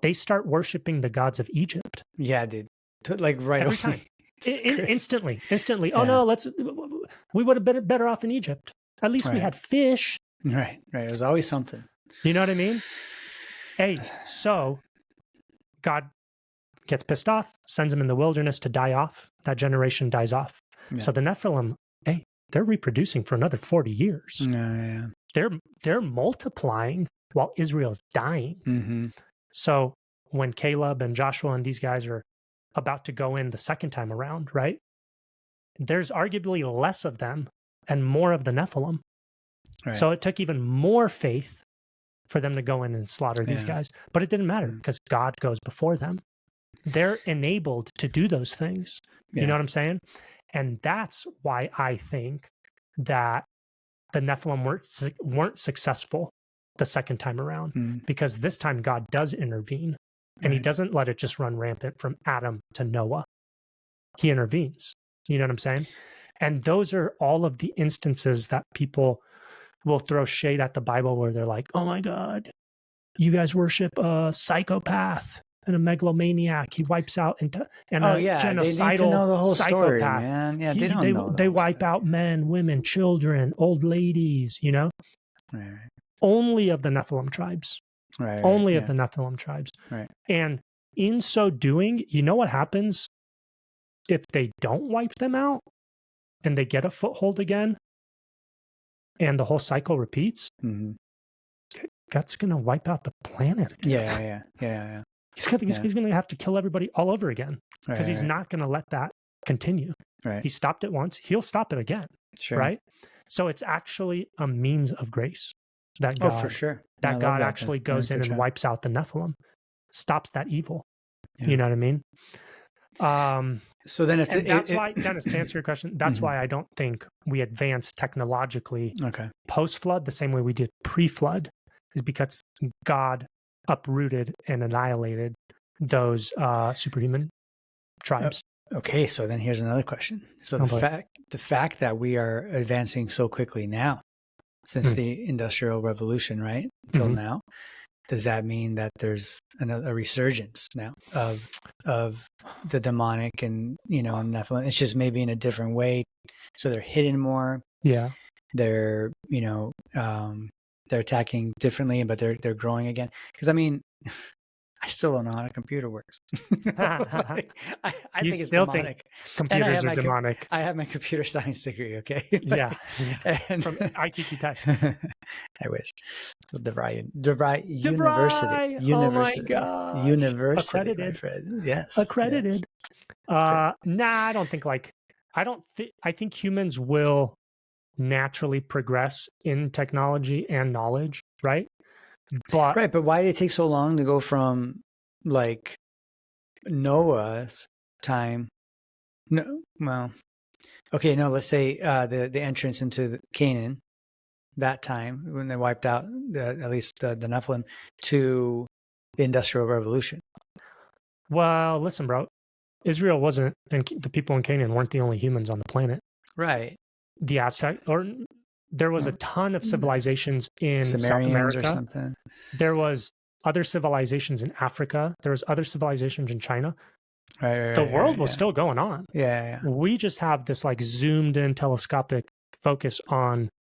they start worshiping the gods of Egypt.
Yeah, dude. Like right
every
away.
time. Instantly.
Yeah.
Oh no, we would have been better off in Egypt. At least we had fish.
Right. It was always something.
You know what I mean? Hey, so God gets pissed off, sends them in the wilderness to die off. That generation dies off. Yeah. So the Nephilim, hey, they're reproducing for another 40 years.
Yeah.
They're multiplying while Israel's dying.
Mm-hmm.
So when Caleb and Joshua and these guys are about to go in the second time around, right? There's arguably less of them and more of the Nephilim. Right. So it took even more faith for them to go in and slaughter these guys. But it didn't matter because God goes before them. They're enabled to do those things. You know what I'm saying? And that's why I think that the Nephilim weren't successful the second time around, because this time God does intervene, and he doesn't let it just run rampant from Adam to Noah. He intervenes. You know what I'm saying? And those are all of the instances that people will throw shade at the Bible where they're like, oh my God, you guys worship a psychopath and a megalomaniac. He wipes out and a genocidal
they need to know the whole
psychopath.
Story, man. Yeah,
they wipe out men, women, children, old ladies, you know?
Right.
Only of the Nephilim tribes.
Right.
Only of the Nephilim tribes.
Right.
And in so doing, you know what happens if they don't wipe them out and they get a foothold again and the whole cycle repeats?
Mm-hmm.
God's going to wipe out the planet again.
Yeah.
He's going to have to kill everybody all over again because he's not going to let that continue.
Right.
He stopped it once. He'll stop it again.
Sure.
Right? So it's actually a means of grace that God,
for sure.
that God actually goes in and wipes out the Nephilim, stops that evil. Yeah. You know what I mean?
So then
that's why, Dennis, to answer your question, that's why I don't think we advanced technologically post-flood the same way we did pre-flood, is because God uprooted and annihilated those superhuman tribes.
Okay, so then here's another question. So the fact that we are advancing so quickly now, since the Industrial Revolution, right, till now, does that mean that there's a resurgence now of the demonic and Nephilim? It's just maybe in a different way, so they're hidden more. Yeah, they're they're attacking differently, but they're growing again. Because I mean, I still don't know how a computer works. I think it's demonic.
Computers are demonic.
I have my computer science degree, okay?
Yeah. And from ITT Tech.
I wish. DeVry University.
Oh my God.
University.
Accredited.
Yes.
Accredited. Yes. I don't think I think humans will naturally progress in technology and knowledge, right? But
why did it take so long to go from like Noah's time? Let's say the entrance into Canaan, that time when they wiped out at least the Nephilim, to the Industrial Revolution.
Well, listen, bro, Israel wasn't, and the people in Canaan weren't the only humans on the planet.
Right.
The Aztec, there was a ton of civilizations in
Sumerians
South America.
Or something.
There was other civilizations in Africa. There was other civilizations in China. The world was still going on.
Yeah.
We just have this like zoomed in telescopic focus on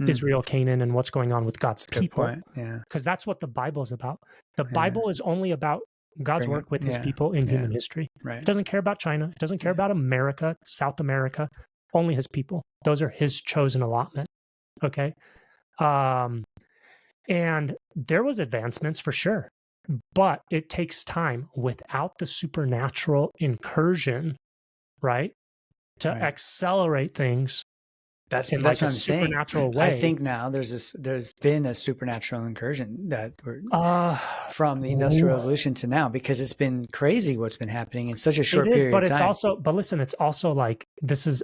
Israel, Canaan, and what's going on with God's people.
Good point. Yeah.
Because that's what the Bible is about. The Bible is only about God's work with his people in human history. Right. It doesn't care about China. It doesn't care about America, South America. Only his people. Those are his chosen allotment. Okay. And there was advancements for sure, but it takes time without the supernatural incursion, right? To accelerate things.
That's
in
what I'm
supernatural
saying.
way.
I think now there's been a supernatural incursion that from the Industrial Revolution to now, because it's been crazy what's been happening in such a short period of time.
But listen, it's also like this is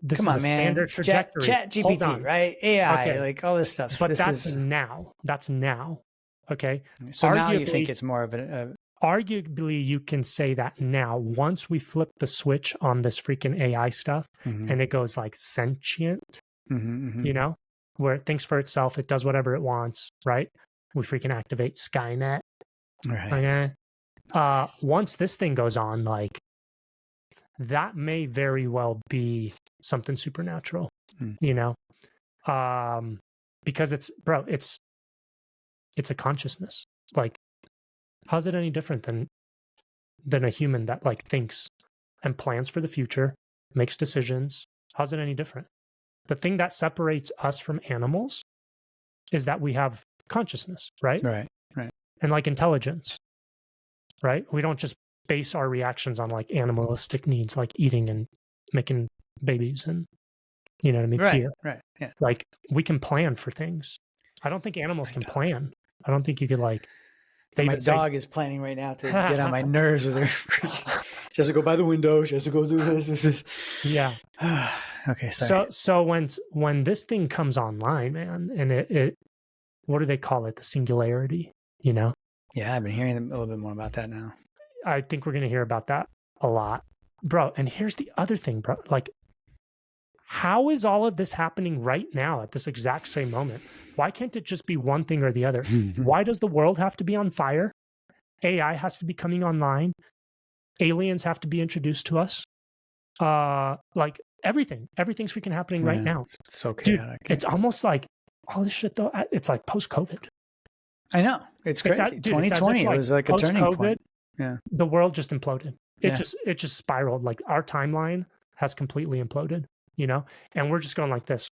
a standard trajectory.
Chat GPT, right? AI, like all this stuff.
But that's now. Okay.
So now you think it's more of
arguably you can say that now, once we flip the switch on this freaking AI stuff and it goes like sentient, you know, where it thinks for itself, it does whatever it wants, right? We freaking activate Skynet.
Right.
Okay. Once this thing goes on, like, that may very well be something supernatural, you know? Because it's a consciousness. Like, how's it any different than a human that like thinks and plans for the future, makes decisions? How's it any different? The thing that separates us from animals is that we have consciousness, right?
Right.
And like intelligence, right? We don't just base our reactions on like animalistic needs, like eating and making babies and, you know what I mean?
Right.
Fear.
Right. Yeah.
Like, we can plan for things. I don't think animals can plan. I don't think you could like.
My dog is planning right now to get on my nerves with her. She has to go by the window. She has to go do this.
Yeah.
Okay. Sorry.
So when this thing comes online, man, and it what do they call it? The singularity, you know?
Yeah, I've been hearing a little bit more about that now.
I think we're going to hear about that a lot, bro. And here's the other thing, bro. Like, how is all of this happening right now at this exact same moment? Why can't it just be one thing or the other? Why does the world have to be on fire? AI has to be coming online. Aliens have to be introduced to us. Like, everything's freaking happening right now.
It's so chaotic.
Dude, it's almost like all this shit though. It's like post-COVID.
I know. It's crazy. 2020, it was like a turning point. Yeah.
The world just imploded. It just spiraled. Like, our timeline has completely imploded, you know? And we're just going like this.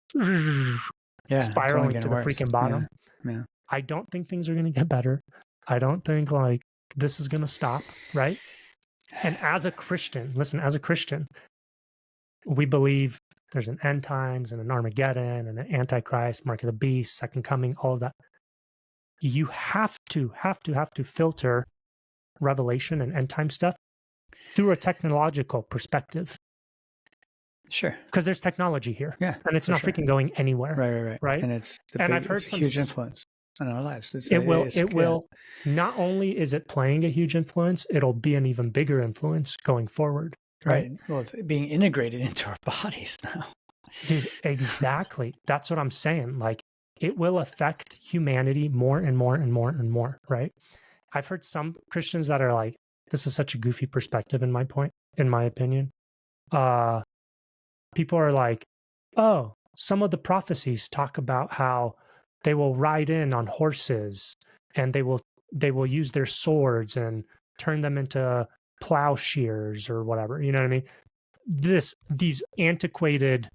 Spiraling to the freaking bottom.
Yeah.
I don't think things are going to get better. I don't think like this is going to stop, right? And as a Christian, listen, we believe there's an end times and an Armageddon and an Antichrist, mark of the beast, second coming, all of that. You have to filter Revelation and end time stuff through a technological perspective.
Sure.
Because there's technology here.
Yeah.
And it's not freaking going anywhere. Right.
And it's
I've heard
a huge influence on our lives.
It will. Not only is it playing a huge influence, it'll be an even bigger influence going forward. Right.
Well, it's being integrated into our bodies now.
Dude, exactly. That's what I'm saying. Like, it will affect humanity more and more and more and more. Right. I've heard some Christians that are like, this is such a goofy perspective in my opinion. People are like, oh, some of the prophecies talk about how they will ride in on horses and they will use their swords and turn them into plowshares or whatever. You know what I mean? These antiquated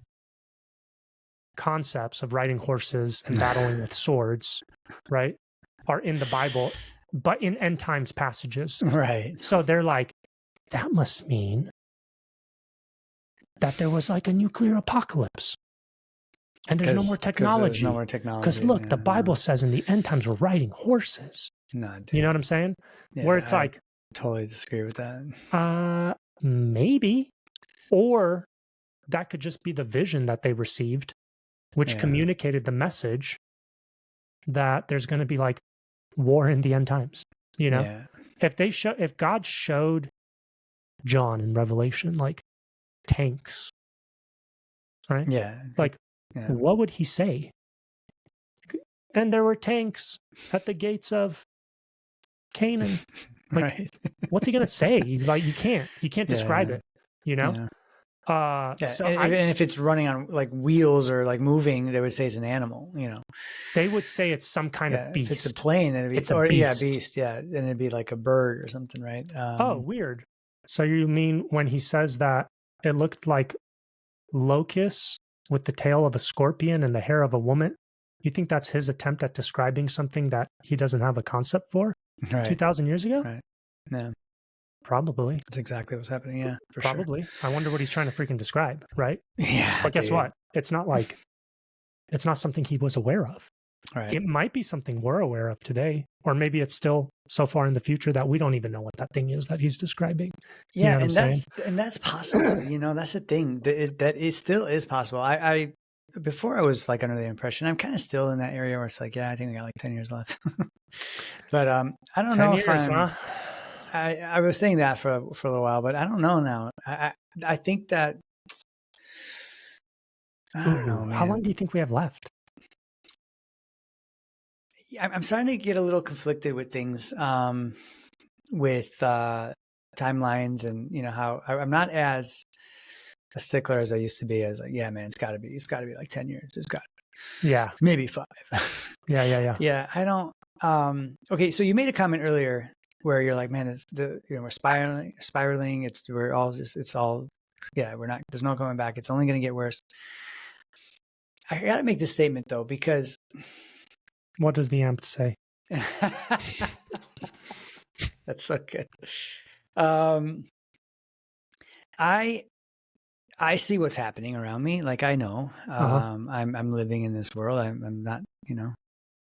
concepts of riding horses and battling with swords, right, are in the Bible, but in end times passages.
Right.
So they're like, that must mean that there was like a nuclear apocalypse and there's no more technology.
There's no more technology.
Because look, the Bible says in the end times we're riding horses.
No, dude.
You know what I'm saying?
Yeah,
where it's like,
totally disagree with that.
Maybe. Or that could just be the vision that they received, which communicated the message that there's going to be like war in the end times. You know, if God showed John in Revelation like tanks, right? What would he say? And there were tanks at the gates of Canaan. Like, what's he gonna say? He's like, you can't describe it, you know?
So and if it's running on like wheels or like moving, they would say it's an animal, you know.
They would say it's some kind of beast.
If it's a plane, then it'd be
a beast.
Beast, then it'd be like a bird or something, right?
Weird. So you mean when he says that it looked like locusts with the tail of a scorpion and the hair of a woman, you think that's his attempt at describing something that he doesn't have a concept for 2,000 years ago?
Right. Yeah.
Probably.
That's exactly what's happening. Yeah.
Probably.
Sure.
I wonder what he's trying to freaking describe, right?
Yeah.
But guess what? It's not something he was aware of.
Right.
It might be something we're aware of today, or maybe it's still so far in the future that we don't even know what that thing is that he's describing.
Yeah, you know and that's possible. You know, that's the thing that it still is possible. I before I was like under the impression, I'm kind of still in that area where it's like, I think we got like 10 years left. But I don't know if I was saying that for a little while, but I don't know now. I think that I don't know, man.
How long do you think we have left?
I'm starting to get a little conflicted with things, with timelines, and how I'm not as a stickler as I used to be. As like, yeah, man, it's got to be like 10 years. It's got maybe 5. Yeah. I don't. Okay, so you made a comment earlier where you're like, man, we're spiraling. We're all just, it's all, yeah, we're not. There's no going back. It's only going to get worse. I got to make this statement though, because
what does the amp say?
That's so good. I see what's happening around me. Like I know, I'm living in this world. I'm not,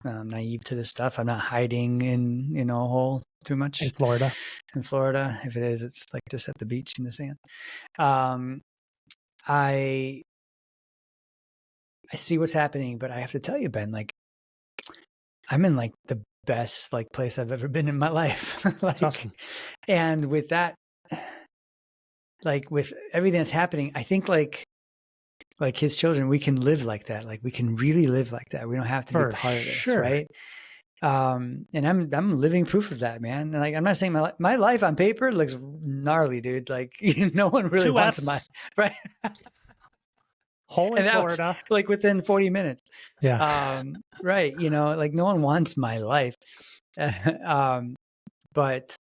naive to this stuff. I'm not hiding in a hole too much.
In Florida.
If it is, it's like just at the beach in the sand. I see what's happening, but I have to tell you, Ben, like I'm in like the best like place I've ever been in my life. Like,
that's awesome.
And with that, like with everything that's happening, I think like his children, we can live like that. Like we can really live like that. We don't have to be part of this, right? And I'm living proof of that, man. And like I'm not saying my life on paper looks gnarly, dude. Like no one really wants my right.
Whole in Florida,
like within 40 minutes.
Yeah.
Right. Like no one wants my life. But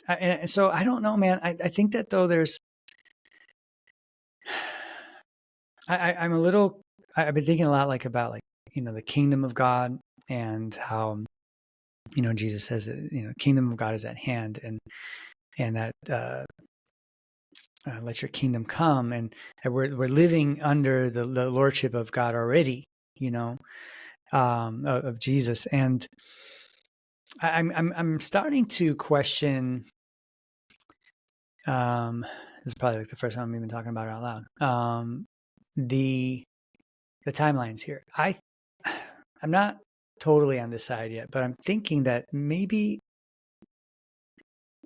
and so I don't know, man. I think that though there's, I've been thinking a lot like about like, the kingdom of God and how, Jesus says that, the kingdom of God is at hand and that, let your kingdom come, and that we're living under the lordship of God already, of Jesus. And I'm starting to question, this is probably like the first time I'm even talking about it out loud. The timelines here. I'm not totally on this side yet, but I'm thinking that maybe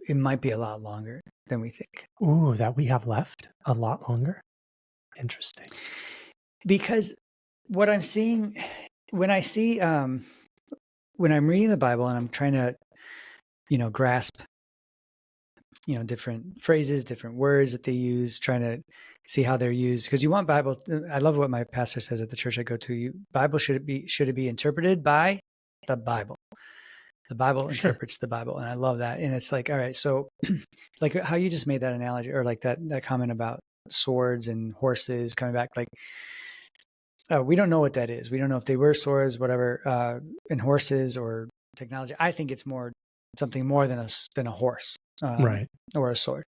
it might be a lot longer than we think.
Ooh, that we have left a lot longer. Interesting.
Because what I'm seeing when I see, when I'm reading the Bible and I'm trying to, grasp, different phrases, different words that they use, trying to see how they're used. Because you want Bible. I love what my pastor says at the church I go to. Bible should it be interpreted by the Bible. The Bible interprets the Bible, and I love that. And it's like, all right, so like how you just made that analogy, or like that comment about swords and horses coming back. Like we don't know what that is. We don't know if they were swords, whatever, and horses or technology. I think it's something more than a horse,
right,
or a sword.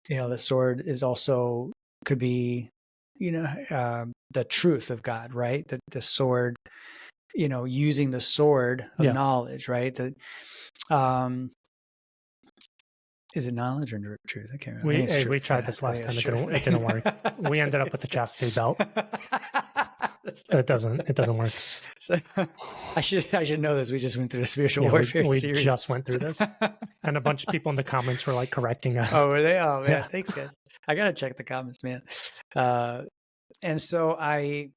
The sword is also could be, the truth of God, right? The sword. Using the sword of knowledge, right? Is it knowledge or truth? I can't remember.
We tried this last time. It didn't work. We ended up with the chastity belt. It doesn't work.
So I should know this. We just went through a spiritual warfare series.
We just went through this, and a bunch of people in the comments were like correcting us.
Oh, were they? Oh man, yeah. Thanks guys. I gotta check the comments, man. And so I'm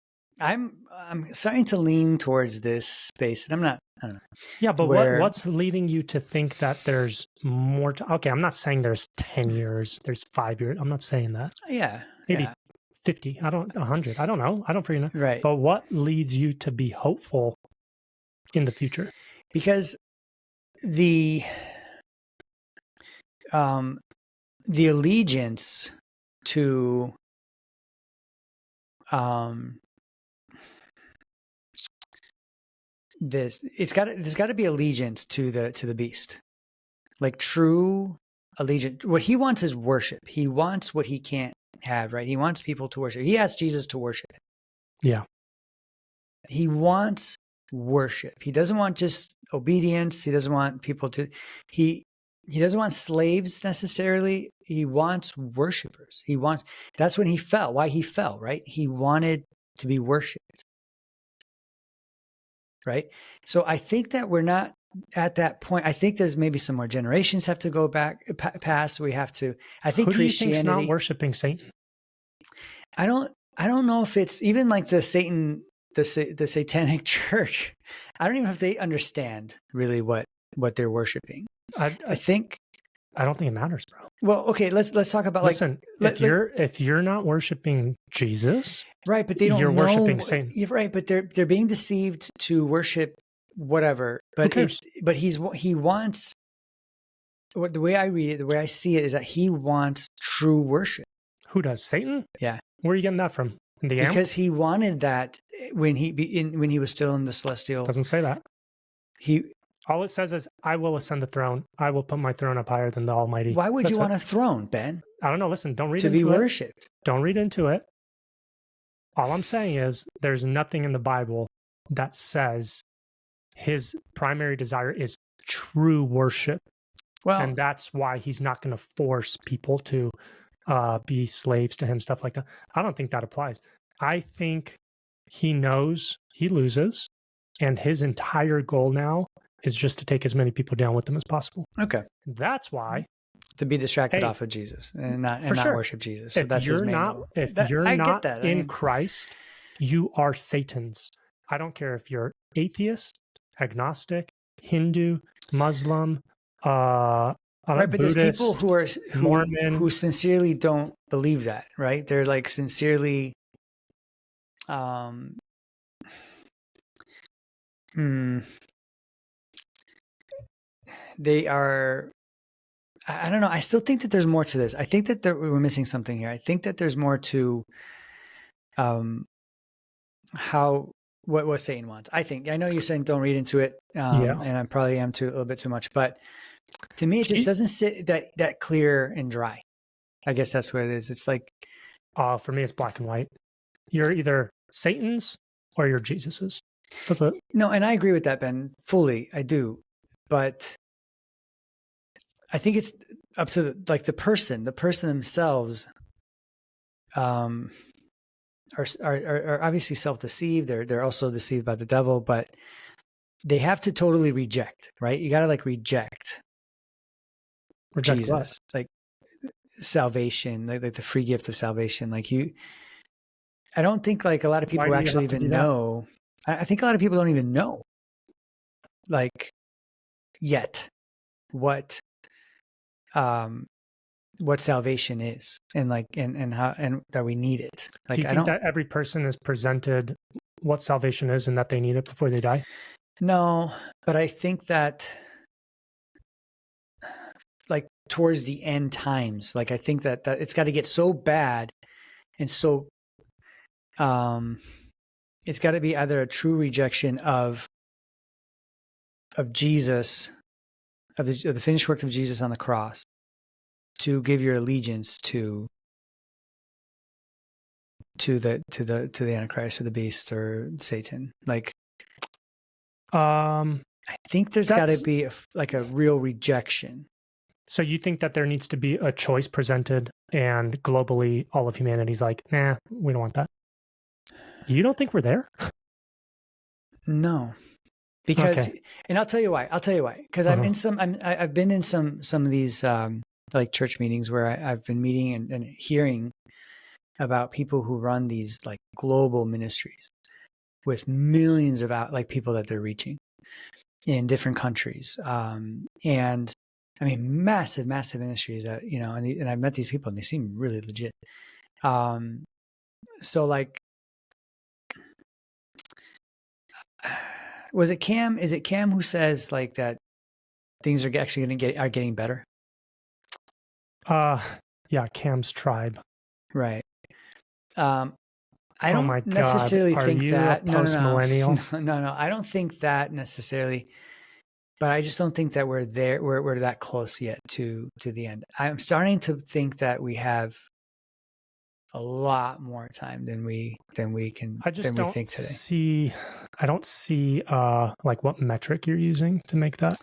starting to lean towards this space, and I don't know.
Yeah, but what's leading you to think that there's more? Okay, I'm not saying there's 10 years, there's 5 years. I'm not saying that.
Yeah,
maybe 50. 100. I don't know. I don't freaking know.
Right.
But what leads you to be hopeful in the future?
Because the allegiance to there's got to be allegiance to the beast, like true allegiance. What he wants is worship. He wants what he can't have, right? He wants people to worship. He asked Jesus to worship him.
Yeah.
He wants worship. He doesn't want just obedience. He doesn't want people to, he doesn't want slaves necessarily. He wants worshipers. That's when he fell, why he fell, right? He wanted to be worshiped. Right. So I think that we're not at that point, I think there's maybe some more generations have to go back past. We have to. I think
Who do you
Christianity.
think's not worshiping Satan?
I don't know if it's even like the satanic church. I don't even know if they understand really what they're worshiping. I think.
I don't think it matters, bro.
Well, okay, let's talk about
Listen, if you're not worshiping Jesus,
right, but they don't
you're
know,
worshiping Satan.
You're right, but they're being deceived to worship whatever. But he wants, the way I read it, the way I see it is that he wants true worship.
Who does? Satan?
Yeah.
Where are you getting that from? In the
because he wanted that when he was still in the celestial.
Doesn't say that. All it says is, I will ascend the throne. I will put my throne up higher than the Almighty.
Why would you want a throne, Ben?
I don't know. Listen, don't read into it.
To be worshipped.
Don't read into it. All I'm saying is there's nothing in the Bible that says his primary desire is true worship. Well, and that's why he's not going to force people to be slaves to him, stuff like that. I don't think that applies. I think he knows he loses, and his entire goal now is just to take as many people down with him as possible. Okay. That's why.
To be distracted off of Jesus and not worship Jesus. So that's his main goal.
If you're not in Christ, you are Satan's. I don't care if you're atheist, agnostic, Hindu, Muslim, right, but
Buddhist, there's people Mormon, who sincerely don't believe that, right? They're like sincerely they are, I don't know. I still think that there's more to this. I think that we're missing something here. I think that there's more to what Satan wants. I know you're saying don't read into it, and I probably am too a little bit too much, but to me it just doesn't sit that clear and dry. I guess that's what it is. It's like,
for me, it's black and white. You're either Satan's or you're Jesus's. That's it.
No, and I agree with that, Ben, fully. I do, but I think it's up to the person themselves are obviously self-deceived. They're also deceived by the devil, but they have to totally reject, right? You got to reject Jesus, what? Like salvation, like the free gift of salvation. I don't think a lot of people actually even know. I think a lot of people don't even know, yet what salvation is, and how, and that we need it.
Do you think that every person is presented what salvation is and that they need it before they die?
No, but I think that towards the end times, I think that it's got to get so bad, and so it's got to be either a true rejection of Jesus, of the finished work of Jesus on the cross, to give your allegiance to the Antichrist or the beast or Satan. I think there's got to be a real rejection.
So you think that there needs to be a choice presented, and globally all of humanity's like, nah, we don't want that. You don't think we're there?
No. Because, and I'll tell you why. Because I've been in some of these church meetings where I've been meeting and hearing about people who run these global ministries with millions of people that they're reaching in different countries, and I mean massive ministries that and I've met these people and they seem really legit. So was it Cam? Is it Cam who says that things are actually getting better?
Yeah, Cam's tribe.
Right. I don't necessarily think that.
Post-millennial?
No, I don't think that necessarily. But I just don't think that we're there. We're that close yet to the end. I'm starting to think that we have a lot more time than we can.
I just don't
think today.
See. I don't see what metric you're using to make that.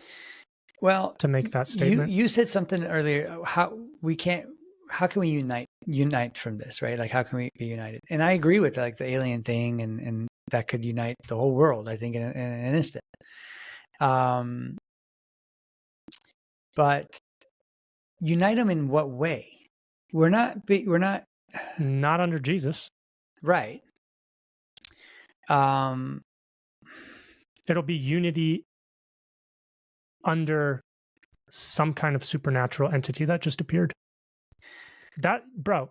Well,
to make that statement,
you said something earlier. How can we unite from this, right? How can we be united? And I agree with the alien thing, and that could unite the whole world, I think, in an instant. But unite them in what way? We're not
under Jesus.
Right.
It'll be unity under some kind of supernatural entity that just appeared. That, bro,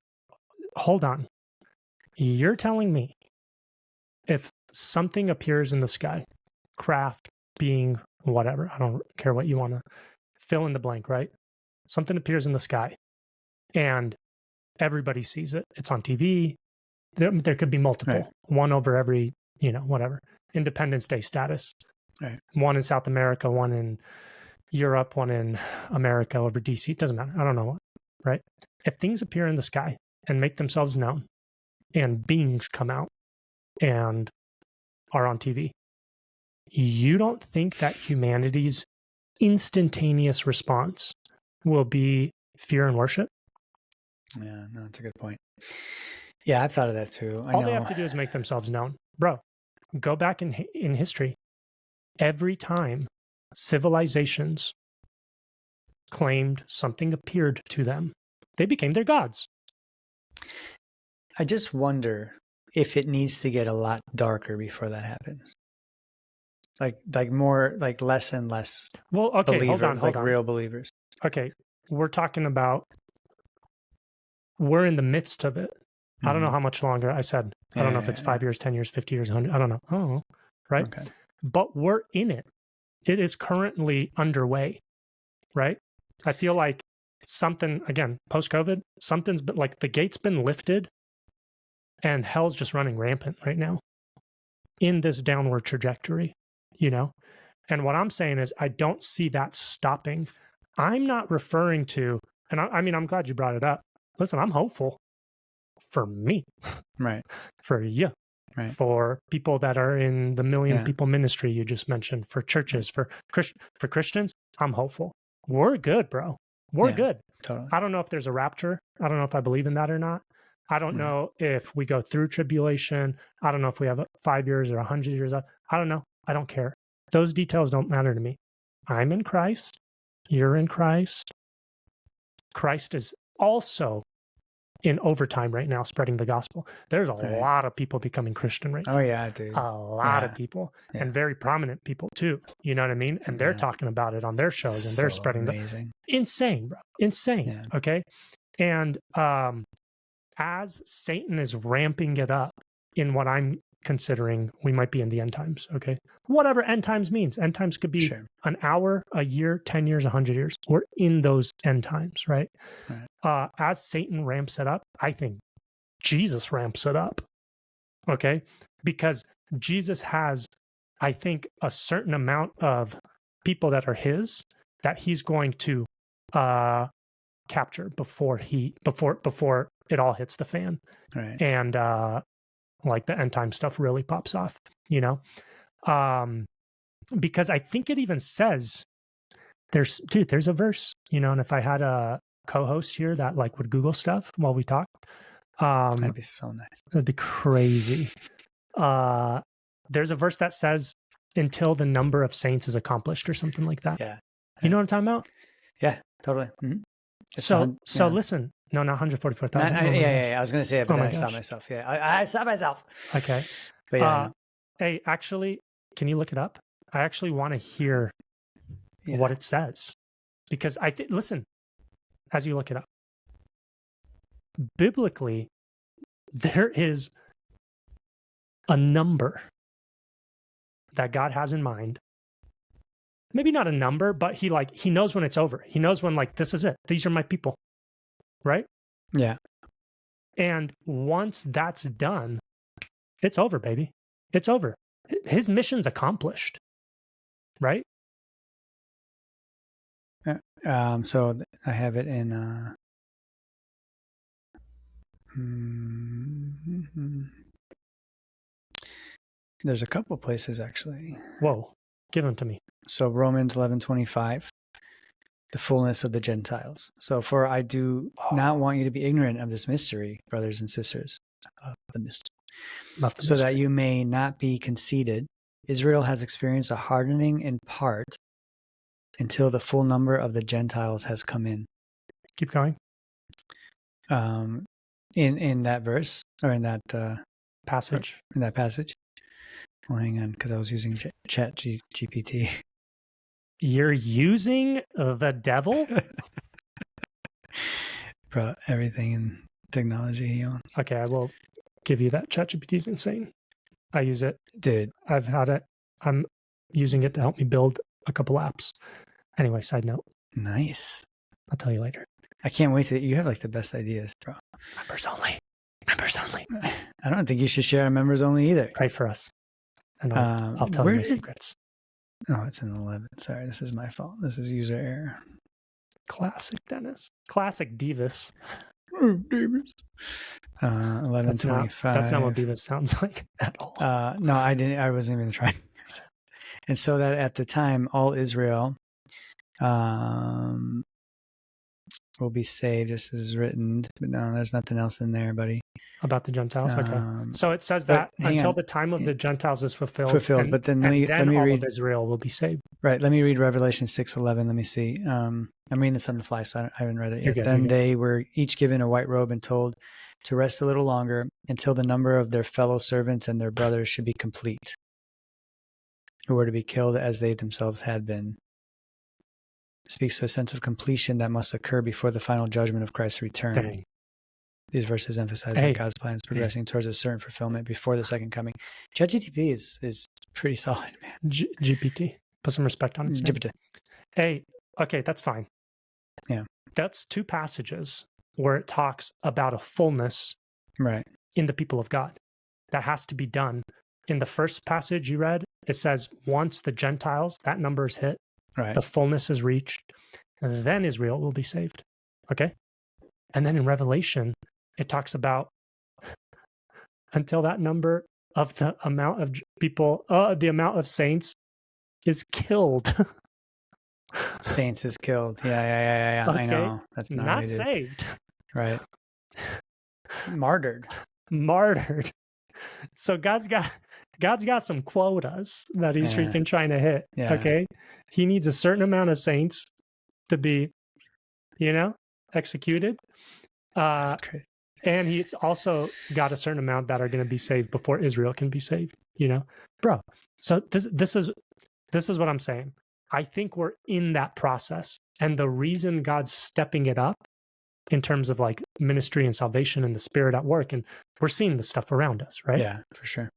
hold on. You're telling me if something appears in the sky, craft, being, whatever, I don't care what you want to fill in the blank, right? Something appears in the sky and everybody sees it. It's on TV. There could be multiple, right. One over every, whatever. Independence Day status.
Right.
One in South America, one in Europe, one in America over DC. It doesn't matter. I don't know what, right? If things appear in the sky and make themselves known and beings come out and are on TV, you don't think that humanity's instantaneous response will be fear and worship?
Yeah, no, that's a good point. Yeah, I've thought of that too.
All they have to do is make themselves known. Bro, go back in history. Every time civilizations claimed something appeared to them, they became their gods.
I just wonder if it needs to get a lot darker before that happens. Like more, like less and less.
Well, okay, hold on.
Real believers.
Okay, we're talking about, we're in the midst of it. Mm-hmm. I don't know how much longer. I said, I don't know if it's 5 years, 10 years, 50 years, 100. I don't know. Oh, right?
Okay.
But we're in it. It is currently underway, right? I feel like something, again, post-COVID, something's been like the gate's been lifted and hell's just running rampant right now in this downward trajectory, And what I'm saying is I don't see that stopping. I'm not referring to, and I'm glad you brought it up. Listen, I'm hopeful for me.
Right.
For you.
Right.
For people that are in the million people ministry you just mentioned, for churches, for Christians, I'm hopeful. We're good, bro. We're good.
Totally.
I don't know if there's a rapture. I don't know if I believe in that or not. I don't know if we go through tribulation. I don't know if we have 5 years or 100 years. I don't know. I don't care. Those details don't matter to me. I'm in Christ. You're in Christ. Christ is also in overtime right now, spreading the gospel. There's a lot of people becoming Christian right now.
Oh, yeah, dude.
A lot of people, and very prominent people too. You know what I mean? And they're talking about it on their shows, and they're spreading insane, bro. Insane. Yeah. Okay. And as Satan is ramping it up in what I'm considering, we might be in the end times. Okay. Whatever end times means. End times could be an hour, a year, 10 years, 100 years. We're in those end times, right? As Satan ramps it up, I think Jesus ramps it up. Okay. Because Jesus has, I think, a certain amount of people that are his that he's going to capture before it all hits the fan.
Right.
And like the end time stuff really pops off, because I think it even says there's a verse, and if I had a co-host here that like would Google stuff while we talk,
that'd be so nice.
That'd be crazy. There's a verse that says until the number of saints is accomplished or something like that.
Yeah.
You know what I'm talking about?
Yeah, totally. Mm-hmm.
So listen, no, not 144,000.
I was going to say it, but then I stopped myself. Yeah, I stopped myself.
Okay.
But yeah.
Hey, actually, can you look it up? I actually want to hear what it says. Because listen, as you look it up, biblically, there is a number that God has in mind. Maybe not a number, but he knows when it's over. He knows when this is it. These are my people. Right?
Yeah.
And once that's done, it's over, baby. It's over. His mission's accomplished. Right?
So I have it in there's a couple places actually.
Whoa. Give them to me.
So Romans 11:25, the fullness of the Gentiles. So for I do not want you to be ignorant of this mystery, brothers and sisters, of the mystery, so that you may not be conceited. Israel has experienced a hardening in part until the full number of the Gentiles has come in.
Keep going.
In that verse, or in that
Passage.
In that passage. Well, hang on, because I was using Chat GPT.
You're using the devil?
Bro, everything in technology he owns.
Okay, I will give you that. ChatGPT is insane. I use it.
Dude.
I've had it. I'm using it to help me build a couple apps. Anyway, side note.
Nice.
I'll tell you later.
I can't wait you have like the best ideas, bro.
Members only. Members only.
I don't think you should share members only either.
Pray for us. And I'll tell you my secrets.
Oh, it's in 11. Sorry, this is my fault. This is user error.
Classic Dennis. Classic Divas.
Oh, Davis. 11:25.
That's not what Divas sounds like at all.
No, I didn't. I wasn't even trying. And so that at the time, all Israel will be saved, just as written. But no, there's nothing else in there, buddy.
About the Gentiles? Okay. So it says that until the time of the Gentiles is fulfilled.
But then let me
all
read.
Of Israel will be saved.
Right. Let me read Revelation 6:11. Let me see. I'm reading this on the fly, so I haven't read it yet. Then they were each given a white robe and told to rest a little longer until the number of their fellow servants and their brothers should be complete, who were to be killed as they themselves had been. It speaks to a sense of completion that must occur before the final judgment of Christ's return.
Dang.
These verses emphasize that God's plan is progressing towards a certain fulfillment before the second coming. ChatGPT is pretty solid, man.
GPT. Put some respect on its name. GPT. Hey, okay, that's fine.
Yeah.
That's two passages where it talks about a fullness in the people of God. That has to be done. In the first passage you read, it says once the Gentiles, that number is hit, the fullness is reached, and then Israel will be saved. Okay? And then in Revelation, it talks about until that number of the amount of people, the amount of saints is killed.
Saints is killed. Yeah. Okay. I know. That's
not saved.
Right. Martyred. So God's got some quotas that he's freaking trying to hit. Yeah. Okay. He needs a certain amount of saints to be, executed. That's crazy.
And he's also got a certain amount that are going to be saved before Israel can be saved, bro. So this is what I'm saying. I think we're in that process. And the reason God's stepping it up in terms of like ministry and salvation and the Spirit at work, and we're seeing the stuff around us, right?
Yeah, for sure.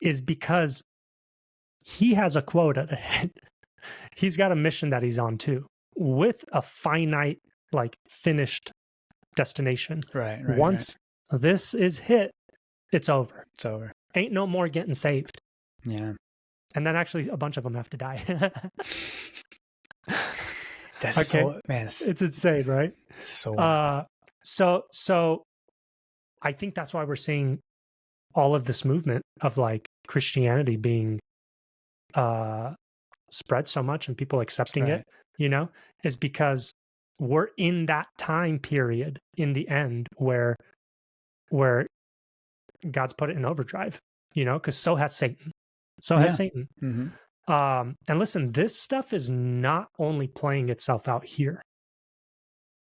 Is because he has a quota to hit. He's got a mission that he's on too, with a finite, like finished destination.
Right.
Once this is hit, it's over.
It's over.
Ain't no more getting saved.
Yeah.
And then actually a bunch of them have to die.
That's so, man.
It's insane, right?
So
so I think that's why we're seeing all of this movement of like Christianity being spread so much and people accepting it, is because we're in that time period in the end where God's put it in overdrive, because so has Satan.
Mm-hmm.
And listen, this stuff is not only playing itself out here.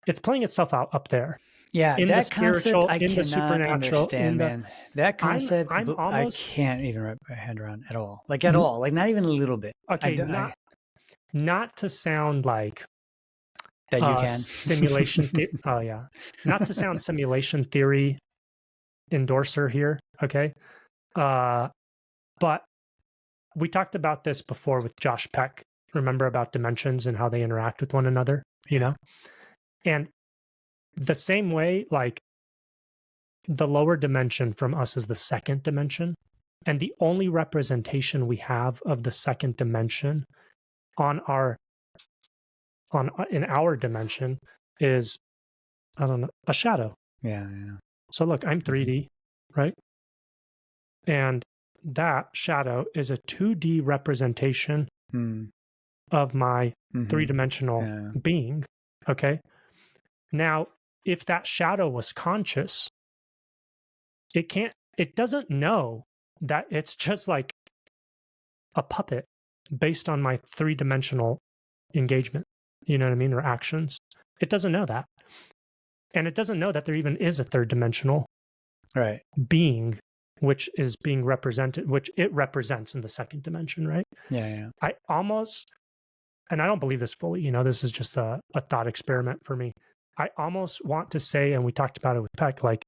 It's playing itself out up there.
Yeah,
in
that
the spiritual,
concept,
in the supernatural.
Understand, man. That concept, I can't even wrap my head around at all. Like at all. Like not even a little bit.
Okay, not to sound like
that you can
simulation. Oh yeah, not to sound simulation theory endorser here. Okay, but we talked about this before with Josh Peck. Remember about dimensions and how they interact with one another, and the same way, like the lower dimension from us is the second dimension, and the only representation we have of the second dimension in our dimension is, I don't know, a shadow.
Yeah.
So look, I'm 3D, right? And that shadow is a 2D representation of my three-dimensional being. Okay. Now, if that shadow was conscious, it doesn't know that it's just like a puppet based on my 3-dimensional engagement, you know what I mean, or actions. It doesn't know that. And it doesn't know that there even is a 3rd-dimensional being, which is being represented, which it represents in the 2nd dimension, right?
Yeah.
I almost, and I don't believe this fully, you know, this is just a thought experiment for me. I almost want to say, and we talked about it with Peck, like,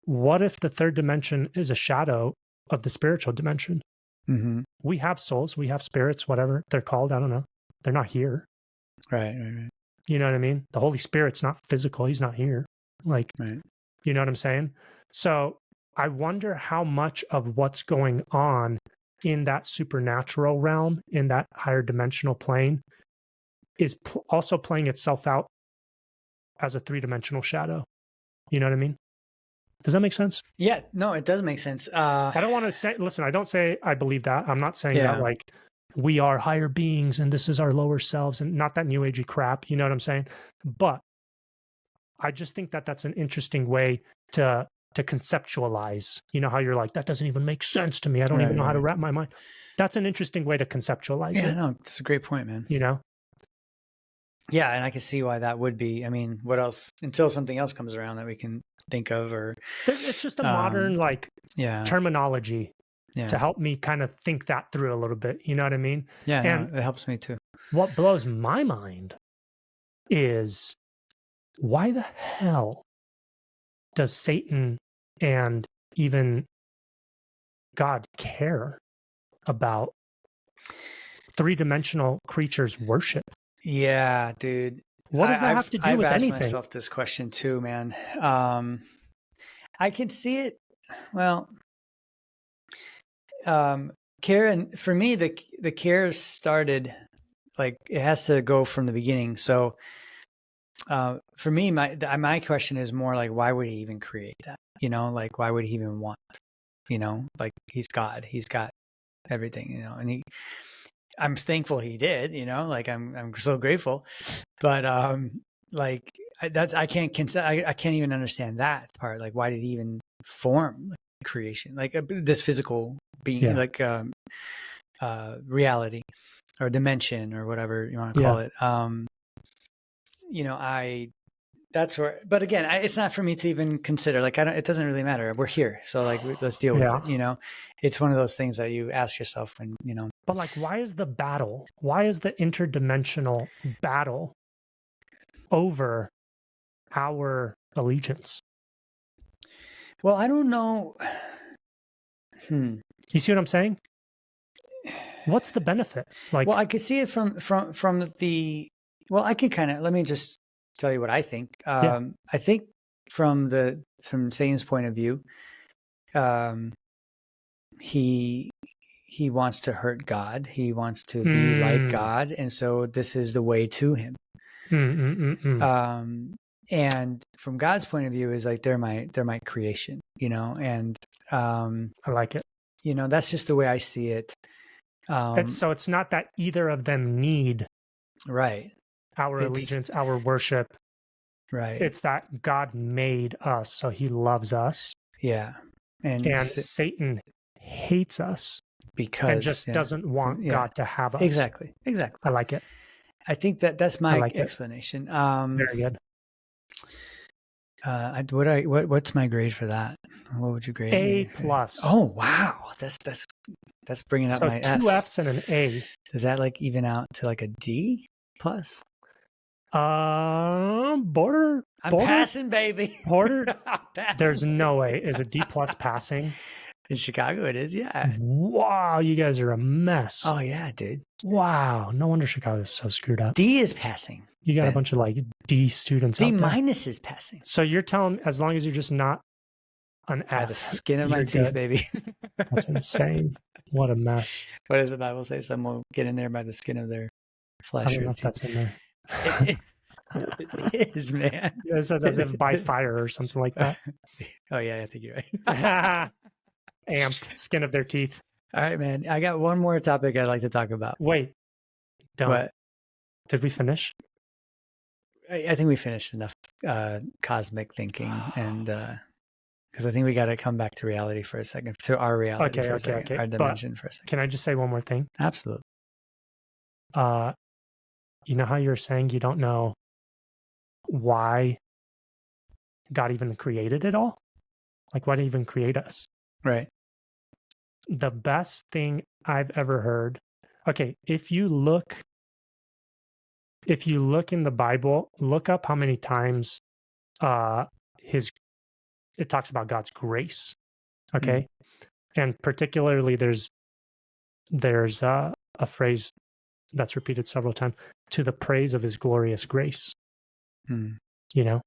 what if the 3rd dimension is a shadow of the spiritual dimension?
Mm-hmm.
We have souls, we have spirits, whatever they're called. I don't know. They're not here.
Right.
You know what I mean? The Holy Spirit's not physical. He's not here. Like, you know what I'm saying? So I wonder how much of what's going on in that supernatural realm, in that higher dimensional plane, is also playing itself out as a 3-dimensional shadow. You know what I mean? Does that make sense?
Yeah, no, it does make sense.
I don't want to say, listen, I don't say I believe that. I'm not saying that like we are higher beings and this is our lower selves and not that new agey crap. You know what I'm saying? But I just think that that's an interesting way to conceptualize. You know how you're like, that doesn't even make sense to me. I don't even know how to wrap my mind. That's an interesting way to conceptualize it.
Yeah, no, that's a great point, man.
You know?
Yeah, and I can see why that would be. I mean, what else? Until something else comes around that we can think of, or
it's just a modern terminology to help me kind of think that through a little bit. You know what I mean?
Yeah,
and
it helps me too.
What blows my mind is why the hell does Satan and even God care about 3-dimensional creatures' worship?
Yeah, dude.
What does that have to do with anything?
I've asked myself this question too, man. I can see it. Well, care, for me, the care started, like, it has to go from the beginning. So for me, my question is more like, why would he even create that? You know, like, why would he even want? You know, like, he's God. He's got everything, you know, and I'm thankful he did, you know, like I'm so grateful, but like I can't even understand that part. Like, why did he even form creation, like this physical being, like reality or dimension or whatever you want to call it? You know, that's where, but again, it's not for me to even consider. Like, it doesn't really matter. We're here. So like, let's deal with it. You know, it's one of those things that you ask yourself when, you know,
but like, why is the battle? Why is the interdimensional battle over our allegiance?
Well, I don't know.
You see what I'm saying? What's the benefit? Like,
well, I could see it from the, well, I can kind of, let me just tell you what I think. I think from Satan's point of view, he wants to hurt God. He wants to be like God, and so this is the way to him. And from God's point of view, is like they're my creation, you know, and
I like it.
You know, that's just the way I see it.
So it's not that either of them need our allegiance, our worship.
Right.
It's that God made us, so he loves us.
Yeah. And
Satan hates us
because
and just doesn't want God to have us.
Exactly. I like it. I think that's my explanation.
Very good.
What's my grade for that? What would you grade?
A+.
Oh wow, that's bringing up my
2 F's and an A.
Does that like even out to like a D+?
Border.
I'm passing, baby.
Border.
Passing,
There's no way. Is a D+ passing?
In Chicago, it is. Yeah.
Wow, you guys are a mess.
Oh yeah, dude.
Wow, no wonder Chicago is so screwed up.
D is passing.
You got a bunch of like D students.
D- is passing.
So you're telling me, as long as you're just not an F,
by the skin of my teeth, baby.
That's insane. What a mess.
What does the Bible say? Some will get in there by the skin of their flesh.
I don't know if that's in there.
It is, man.
It says as if by fire or something like that.
Oh yeah, I think you're right.
Amped skin of their teeth.
All right, man. I got one more topic I'd like to talk about.
Wait. Don't.
What?
Did we finish?
I think we finished enough cosmic thinking and Because I think we got to come back to reality for a second, to our reality for a second, our dimension for a second.
Can I just say one more thing?
Absolutely.
You know how you're saying you don't know why God even created it all? Like, why did he even create us?
Right.
The best thing I've ever heard. Okay, if you look in the Bible, look up how many times it talks about God's grace. Okay. And particularly there's a phrase that's repeated several times, to the praise of his glorious grace. You know,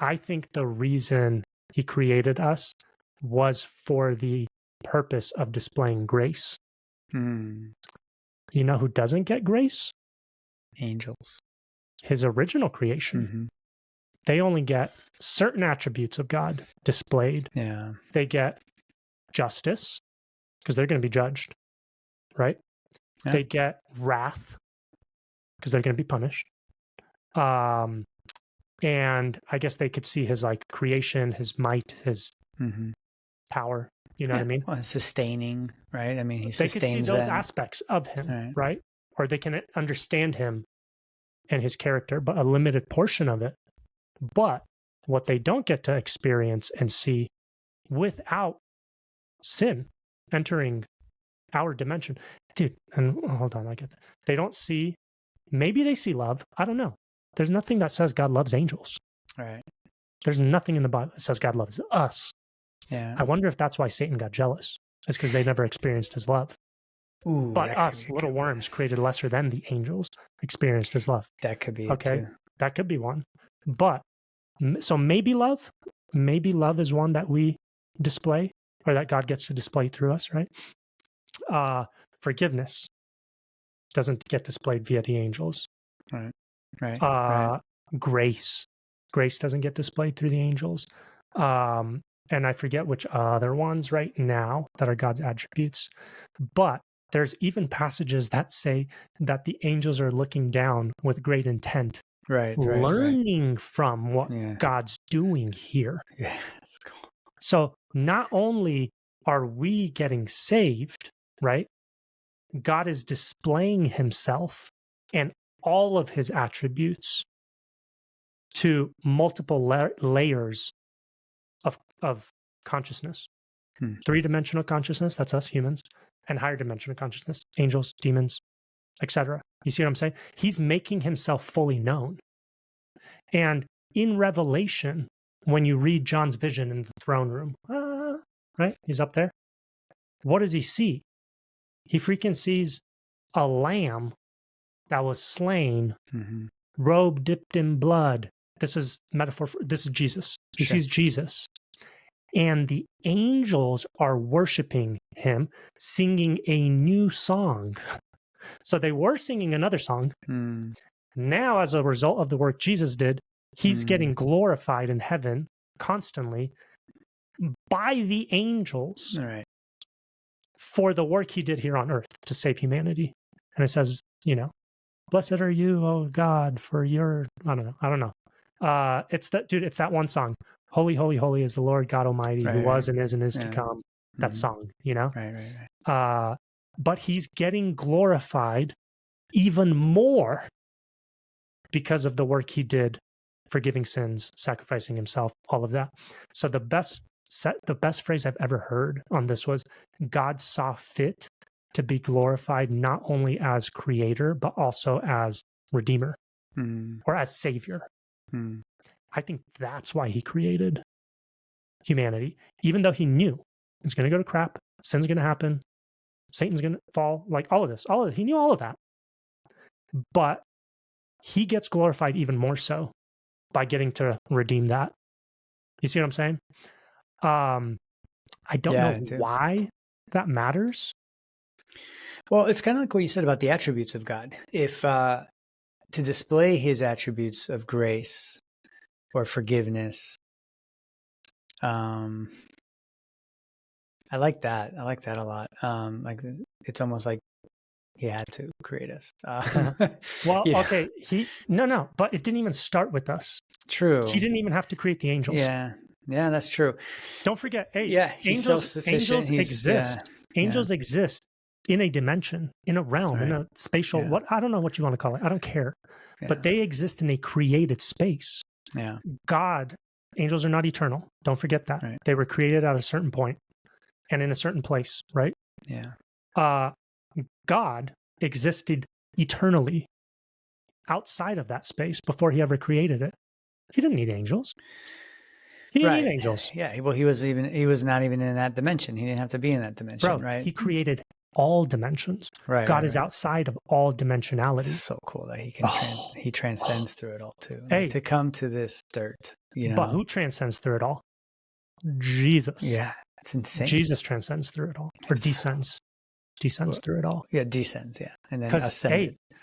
I think the reason he created us was for the purpose of displaying grace. You know who doesn't get grace?
Angels. His
original creation. They only get certain attributes of God displayed.
Yeah.
They get justice because they're going to be judged, right? Yeah. They get wrath because they're going to be punished. And I guess they could see his like creation, his might, his power. You know what I mean?
Well, sustaining, right? I mean, he sustains
them. They could see those aspects of him, right? Or they can understand him and his character, but a limited portion of it. But what they don't get to experience and see without sin entering our dimension, dude, and hold on, I get that. They don't see, maybe they see love. I don't know. There's nothing that says God loves angels.
Right.
There's nothing in the Bible that says God loves us.
Yeah.
I wonder if that's why Satan got jealous. It's because they never experienced his love.
Ooh,
but us, little worms created lesser than the angels, experienced his love.
That could be
okay.
It too.
That could be one. But so maybe love is one that we display, or that God gets to display through us, right? Forgiveness doesn't get displayed via the angels.
Right.
Grace doesn't get displayed through the angels. And I forget which other ones right now that are God's attributes. But there's even passages that say that the angels are looking down with great intent. Learning from what God's doing here.
Yeah, that's cool.
So not only are we getting saved, right? God is displaying himself and all of his attributes to multiple layers of consciousness. 3-dimensional consciousness, that's us humans, and higher dimensional consciousness, angels, demons, etc. You see what I'm saying? He's making himself fully known. And in Revelation, when you read John's vision in the throne room, right? He's up there. What does he see? He freaking sees a lamb that was slain, robe dipped in blood. This is metaphor. This is Jesus. He sees Jesus. And the angels are worshiping him, singing a new song. So they were singing another song. Now, as a result of the work Jesus did, he's getting glorified in heaven constantly by the angels for the work he did here on earth to save humanity. And it says, blessed are you, oh God, for your, I don't know. It's that one song. Holy, holy, holy is the Lord God Almighty, who was and is to come. That song, But he's getting glorified even more because of the work he did, forgiving sins, sacrificing himself, all of that. So the best phrase I've ever heard on this was, God saw fit to be glorified not only as creator, but also as redeemer or as savior. I think that's why he created humanity, even though he knew it's going to go to crap, sin's going to happen, Satan's going to fall, like all of this, he knew all of that. But he gets glorified even more so by getting to redeem that. You see what I'm saying? I don't know why that matters.
Well, it's kind of like what you said about the attributes of God. If to display his attributes of grace or forgiveness, I like that. I like that a lot. Like it's almost like he had to create us.
Well, okay. But it didn't even start with us.
True.
He didn't even have to create the angels.
Yeah. Yeah, that's true.
Don't forget, hey,
yeah, he's
angels exist. Angels exist in a dimension, in a realm, in a spatial, what, I don't know what you want to call it. I don't care. But they exist in a created space.
Yeah.
God, angels are not eternal. Don't forget that.
Right.
They were created at a certain point and in a certain place, right?
Yeah.
God existed eternally outside of that space before he ever created it. He didn't need angels. He didn't need angels.
Yeah. Well, he was not even in that dimension. He didn't have to be in that dimension,
Bro,
right?
He created all dimensions.
Right.
God is outside of all dimensionality.
It's so cool that he can he transcends through it all too. Like,
Hey,
to come to this dirt, you know.
But who transcends through it all? Jesus.
Yeah. It's insane.
Jesus transcends through it all. Or descends. Descends through it all.
Yeah, descends, yeah. And then
Because,
ascended.
hey,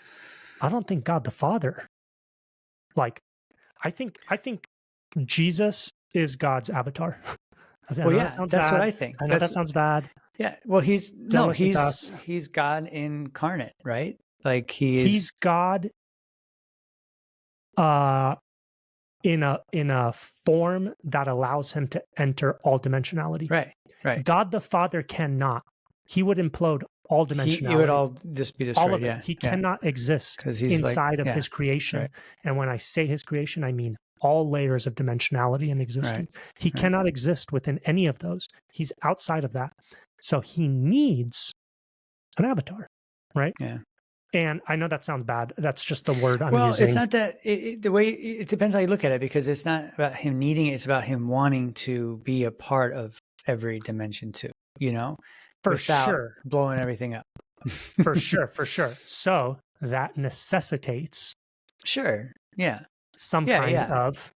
I don't think God the Father, like, I think Jesus is God's avatar.
Well, yeah, that's what I think.
I know that sounds bad.
Yeah, well, he's God incarnate, right? Like he's
God in a form that allows him to enter all dimensionality.
Right.
God the Father cannot. He would implode all dimensionality.
He would all just be destroyed.
All of it. He cannot exist inside of his creation. Right. And when I say his creation, I mean all layers of dimensionality and existence. Right. He cannot exist within any of those. He's outside of that. So he needs an avatar, right?
Yeah.
And I know that sounds bad. That's just the word I'm using.
Well, it's not that. The way it depends how you look at it, because it's not about him needing it. It's about him wanting to be a part of every dimension too. You know, without blowing everything up.
For sure. So that necessitates. Some kind of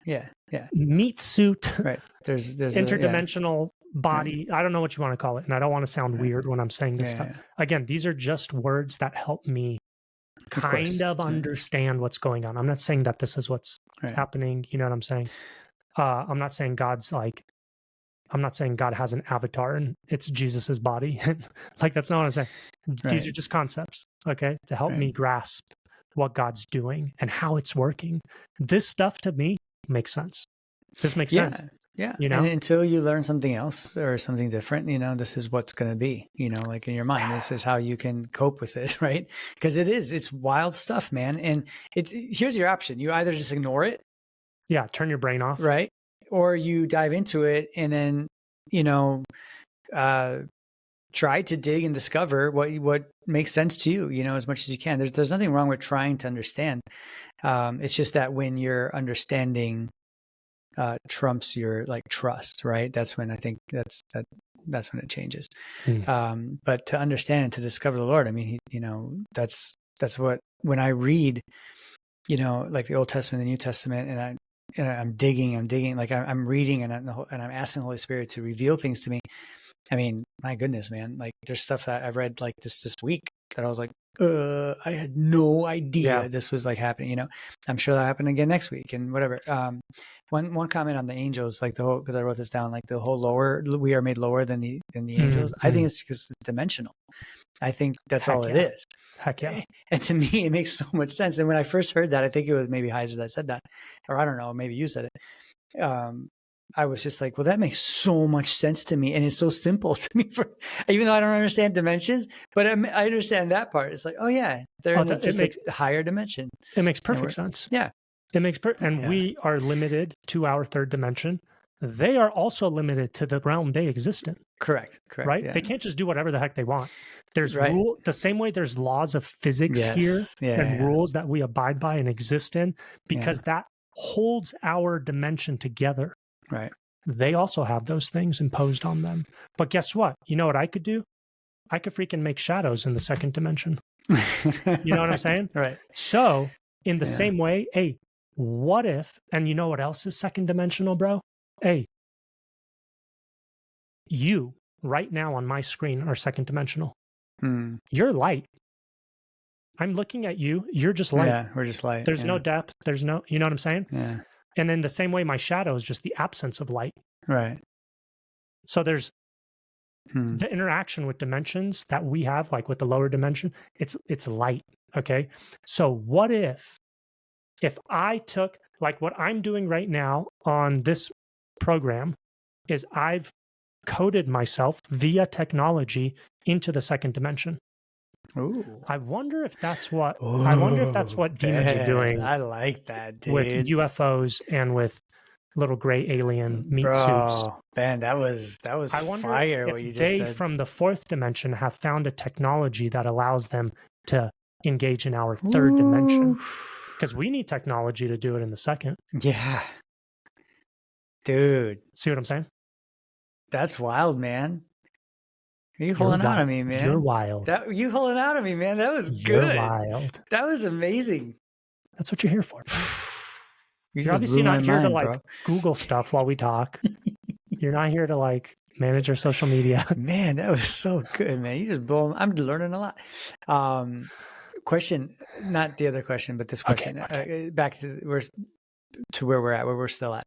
meat suit.
Right. There's
interdimensional body. I don't know what you want to call it, and I don't want to sound weird when I'm saying this stuff. Again, these are just words that help me kind of understand what's going on. I'm not saying that this is what's happening. You know what I'm saying? I'm not saying God has an avatar and it's Jesus's body. Like, that's not what I'm saying. These are just concepts, okay, to help me grasp what God's doing and how it's working. This stuff to me makes sense. This makes sense.
Yeah.
You know,
and until you learn something else or something different, you know, this is what's going to be, you know, like in your mind, this is how you can cope with it. Right. Because it's wild stuff, man. And here's your option. You either just ignore it.
Yeah. Turn your brain off.
Right. Or you dive into it and then, you know, try to dig and discover what makes sense to you, you know, as much as you can. There's nothing wrong with trying to understand. It's just that when your understanding trumps your like trust, right? That's when I think that's when it changes. But to understand and to discover the Lord, I mean, you know, that's what, when I read, you know, like the Old Testament, the New Testament, and I'm digging, like I'm reading and I'm asking the Holy Spirit to reveal things to me. I mean, my goodness, man, like there's stuff that I've read like this week that I was like, I had no idea this was like happening, you know. I'm sure that'll happen again next week and whatever. One comment on the angels, like the whole, because I wrote this down, like the whole we are made lower than the angels. I think it's because it's dimensional. I think that's all it is.
Heck yeah.
And to me, it makes so much sense. And when I first heard that, I think it was maybe Heiser that said that, or I don't know, maybe you said it. I was just like, well, that makes so much sense to me. And it's so simple to me, even though I don't understand dimensions, but I understand that part. It's like, oh yeah, they're in just like a higher dimension.
It makes perfect sense.
Yeah.
It makes and we are limited to our third dimension. They are also limited to the realm they exist in.
Correct.
Right?
Yeah.
They can't just do whatever the heck they want. There's rule, the same way there's laws of physics here and rules that we abide by and exist in, because that holds our dimension together.
Right.
They also have those things imposed on them. But guess what? You know what I could do? I could freaking make shadows in the second dimension. You know what I'm saying?
Right.
So in the same way, hey, what if, and you know what else is second dimensional, bro? Hey, you right now on my screen are second dimensional. You're light. I'm looking at you. You're just light.
Yeah, we're just light.
There's no depth. There's no, you know what I'm saying?
Yeah.
And in the same way, my shadow is just the absence of light.
Right.
So there's the interaction with dimensions that we have, like with the lower dimension, it's light. Okay. So what if I took like what I'm doing right now on this program is I've coded myself via technology into the second dimension.
Ooh.
I wonder if that's what demons are doing.
I like that, dude.
With UFOs and with little gray alien meat suits.
Man, that was
I wonder
fire.
if
what you just
they
said.
from the fourth dimension have found a technology that allows them to engage in our third dimension. Because we need technology to do it in the second.
Yeah. Dude.
See what I'm saying?
That's wild, man. Are you holding out on me, man?
You're wild.
You holding out on me, man. That was
You're
good.
wild.
That was amazing.
That's what you're here for. You're obviously
blew
not
my
here to
mind,
like
bro.
Google stuff while we talk. You're not here to like manage your social media.
Man, that was so good, man. You just blow. I'm learning a lot. Question, not the other question, but this question.
Okay.
Back to where we're at, where we're still at.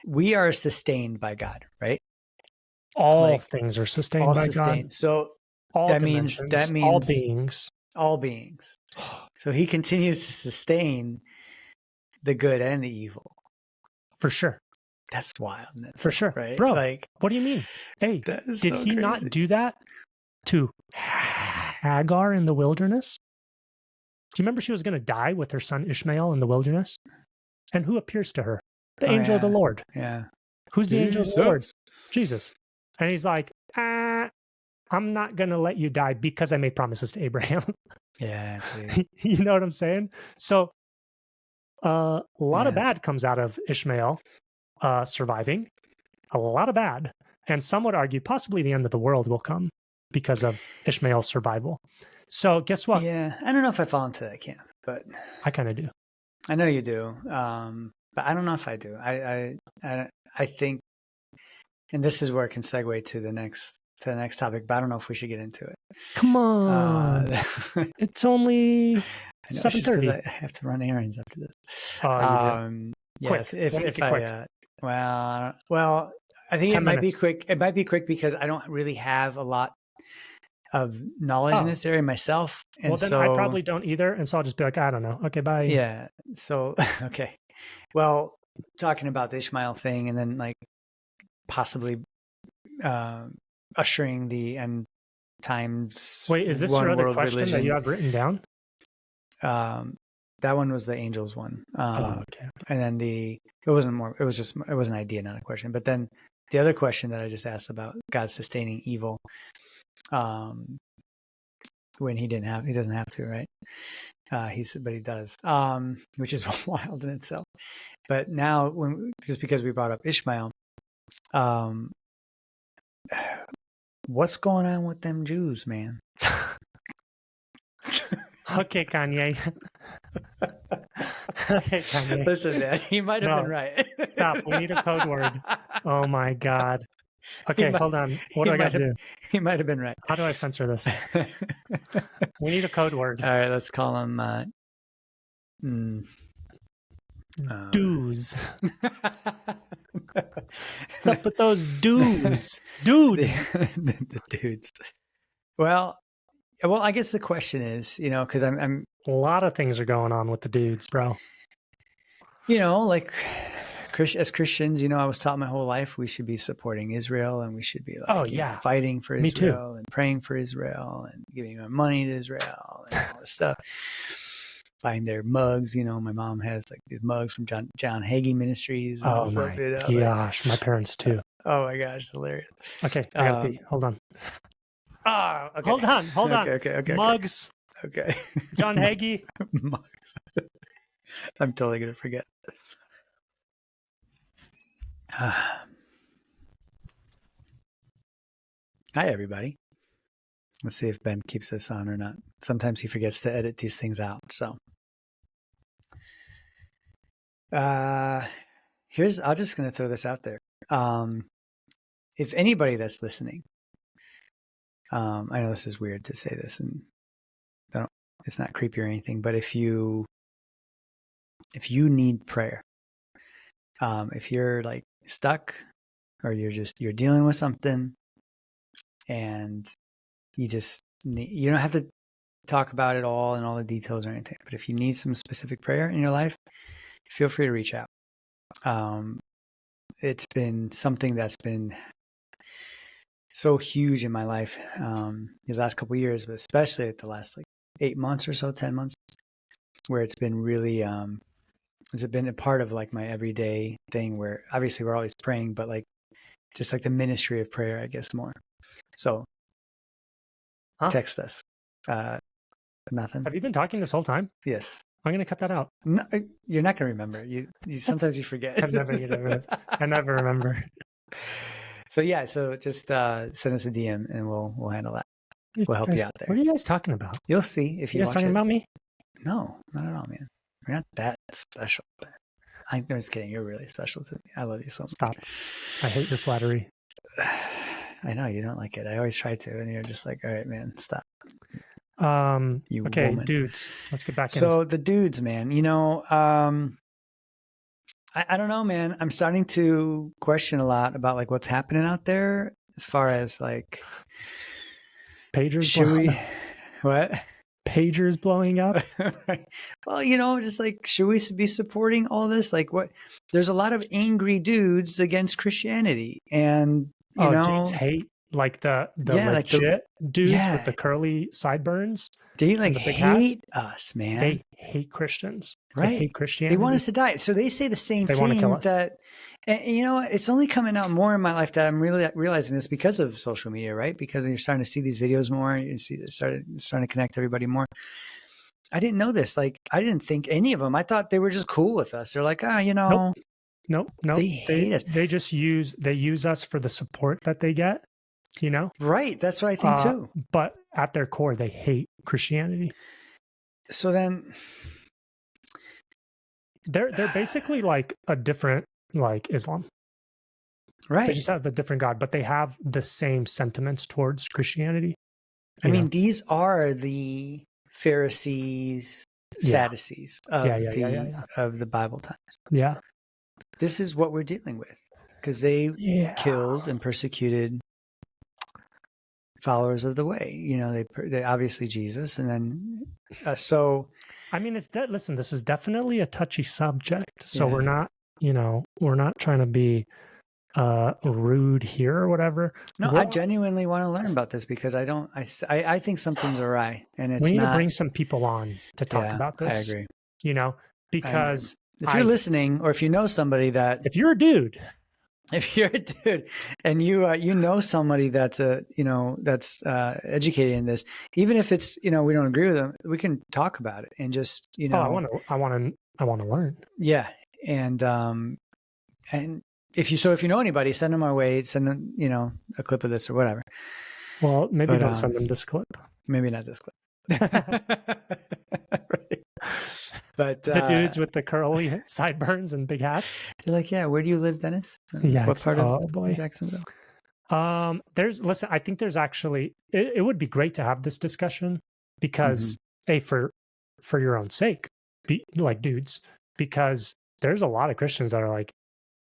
We are sustained by God, right?
All things are sustained by God.
So
all
that means
all beings.
All beings. So he continues to sustain the good and the evil.
For sure.
That's wild.
For sure.
Right?
Bro,
like,
what do you mean? Hey, did he not do that to Hagar in the wilderness? Do you remember she was going to die with her son Ishmael in the wilderness? And who appears to her? The angel of the Lord.
Yeah.
Who's the angel of the Lord? Jesus. And he's like, I'm not going to let you die because I made promises to Abraham.
Yeah.
You know what I'm saying? So a lot of bad comes out of Ishmael surviving. A lot of bad. And some would argue possibly the end of the world will come because of Ishmael's survival. So guess what?
Yeah. I don't know if I fall into that camp, but
I kind of do.
I know you do. But I don't know if I do. I think, and this is where it can segue to the next topic, but I don't know if we should get into it.
Come on. It's only 7:30.
I have to run errands after this.
Yes.
If I well, I think it might be quick. It might be quick because I don't really have a lot of knowledge in this area myself. And
well, then I probably don't either. And so I'll just be like, I don't know. Okay, bye.
Yeah. So, okay. Well, talking about the Ishmael thing and then like possibly ushering the end times.
Wait, is this your other question religion that you have written down?
That one was the angels one.
Okay.
And then it was an idea, not a question. But then the other question that I just asked about God sustaining evil, when he doesn't have to, right? But he does, which is wild in itself. But now, just because we brought up Ishmael, what's going on with them Jews, man?
Okay, Kanye. Okay, Kanye.
Listen, man, he might have been right.
Stop. We need a code word. Oh my God. Okay, hold on. What do I got to do?
He might have been right.
How do I censor this? We need a code word.
All right, let's call him
dues. What's up with those dudes? Dudes.
The dudes. Well, I guess the question is, because I'm
a lot of things are going on with the dudes, bro.
Like as Christians, I was taught my whole life we should be supporting Israel and we should be like fighting for Israel and praying for Israel and giving our money to Israel and all this stuff. Buying their mugs, my mom has like these mugs from John Hagee Ministries. And
my gosh, my parents too.
Oh my gosh, it's hilarious.
Okay, I got pee. Hold on.
Okay.
Hold on.
Okay.
Mugs.
Okay.
John Hagee.
Mugs. I'm totally gonna forget. Hi, everybody. Let's see if Ben keeps this on or not. Sometimes he forgets to edit these things out. So, I'm just going to throw this out there. If anybody that's listening, I know this is weird to say this, and it's not creepy or anything, but if you need prayer, if you're like stuck or you're dealing with something and you don't have to talk about it all and all the details or anything, but if you need some specific prayer in your life, feel free to reach out. it's been something that's been so huge in my life these last couple of years, but especially at the last like 8 months or so, 10 months, where it's been really, it's been a part of like my everyday thing where obviously we're always praying, but like just like the ministry of prayer, I guess more. So text us. Nothing.
Have you been talking this whole time?
Yes.
I'm going to cut that out.
No, you're not going to remember. You sometimes you forget.
I never remember.
So yeah, so just send us a DM and we'll handle that. We'll help you out there.
What are you guys talking about?
You'll see if you
guys
watch
talking
it.
about me?
No, not at all, man. You're not that special. I'm just kidding. You're really special to me. I love you so much.
Stop. I hate your flattery.
I know you don't like it. I always try to, and you're just like, all right, man, stop.
Okay, woman. Dudes, let's get back.
So the dudes, man, you know, I don't know, man. I'm starting to question a lot about like what's happening out there as far as like
pagers.
Should we? What?
Pagers blowing up.
Well, you know, just like, should we be supporting all this? Like, what? There's a lot of angry dudes against Christianity, and you know,
dudes hate like the legit dudes with the curly sideburns.
They like the hate us, man.
They hate Christians,
right?
They hate Christianity.
They want us to die. So they say the same thing.
Want to kill us.
That, and you know, it's only coming out more in my life that I'm really realizing this because of social media, right? Because you're starting to see these videos more. You see, starting to connect everybody more. I didn't know this. Like, I didn't think any of them. I thought they were just cool with us. They're like, you know,
nope. They hate us. They just use us for the support that they get. You know,
right? That's what I think too.
But at their core, they hate Christianity.
So then,
they're basically like a different like Islam,
right?
They just have a different God, but they have the same sentiments towards Christianity.
I mean, these are the Pharisees, Sadducees of the Bible times. Yeah, this is what we're dealing with because they killed and persecuted followers of the way. You know, they obviously Jesus, and then so. I mean,
listen, this is definitely a touchy subject. So we're not, we're not trying to be rude here or whatever.
No, I genuinely want to learn about this because I think something's awry, and it's
we need to bring some people on to talk about this.
I agree.
Because
if you're listening, or if you know somebody that,
if you're a dude
and you know somebody that's that's educated in this, even if it's we don't agree with them, we can talk about it and just
I want to learn.
Yeah, and if you know anybody, send them our way. Send them a clip of this or whatever.
Well, maybe don't send them this clip.
Maybe not this clip. Right. But
the dudes with the curly sideburns and big hats.
They're like, where do you live, Dennis? What part of Jacksonville?
I think there's actually, it would be great to have this discussion because, for your own sake, like dudes, because there's a lot of Christians that are like,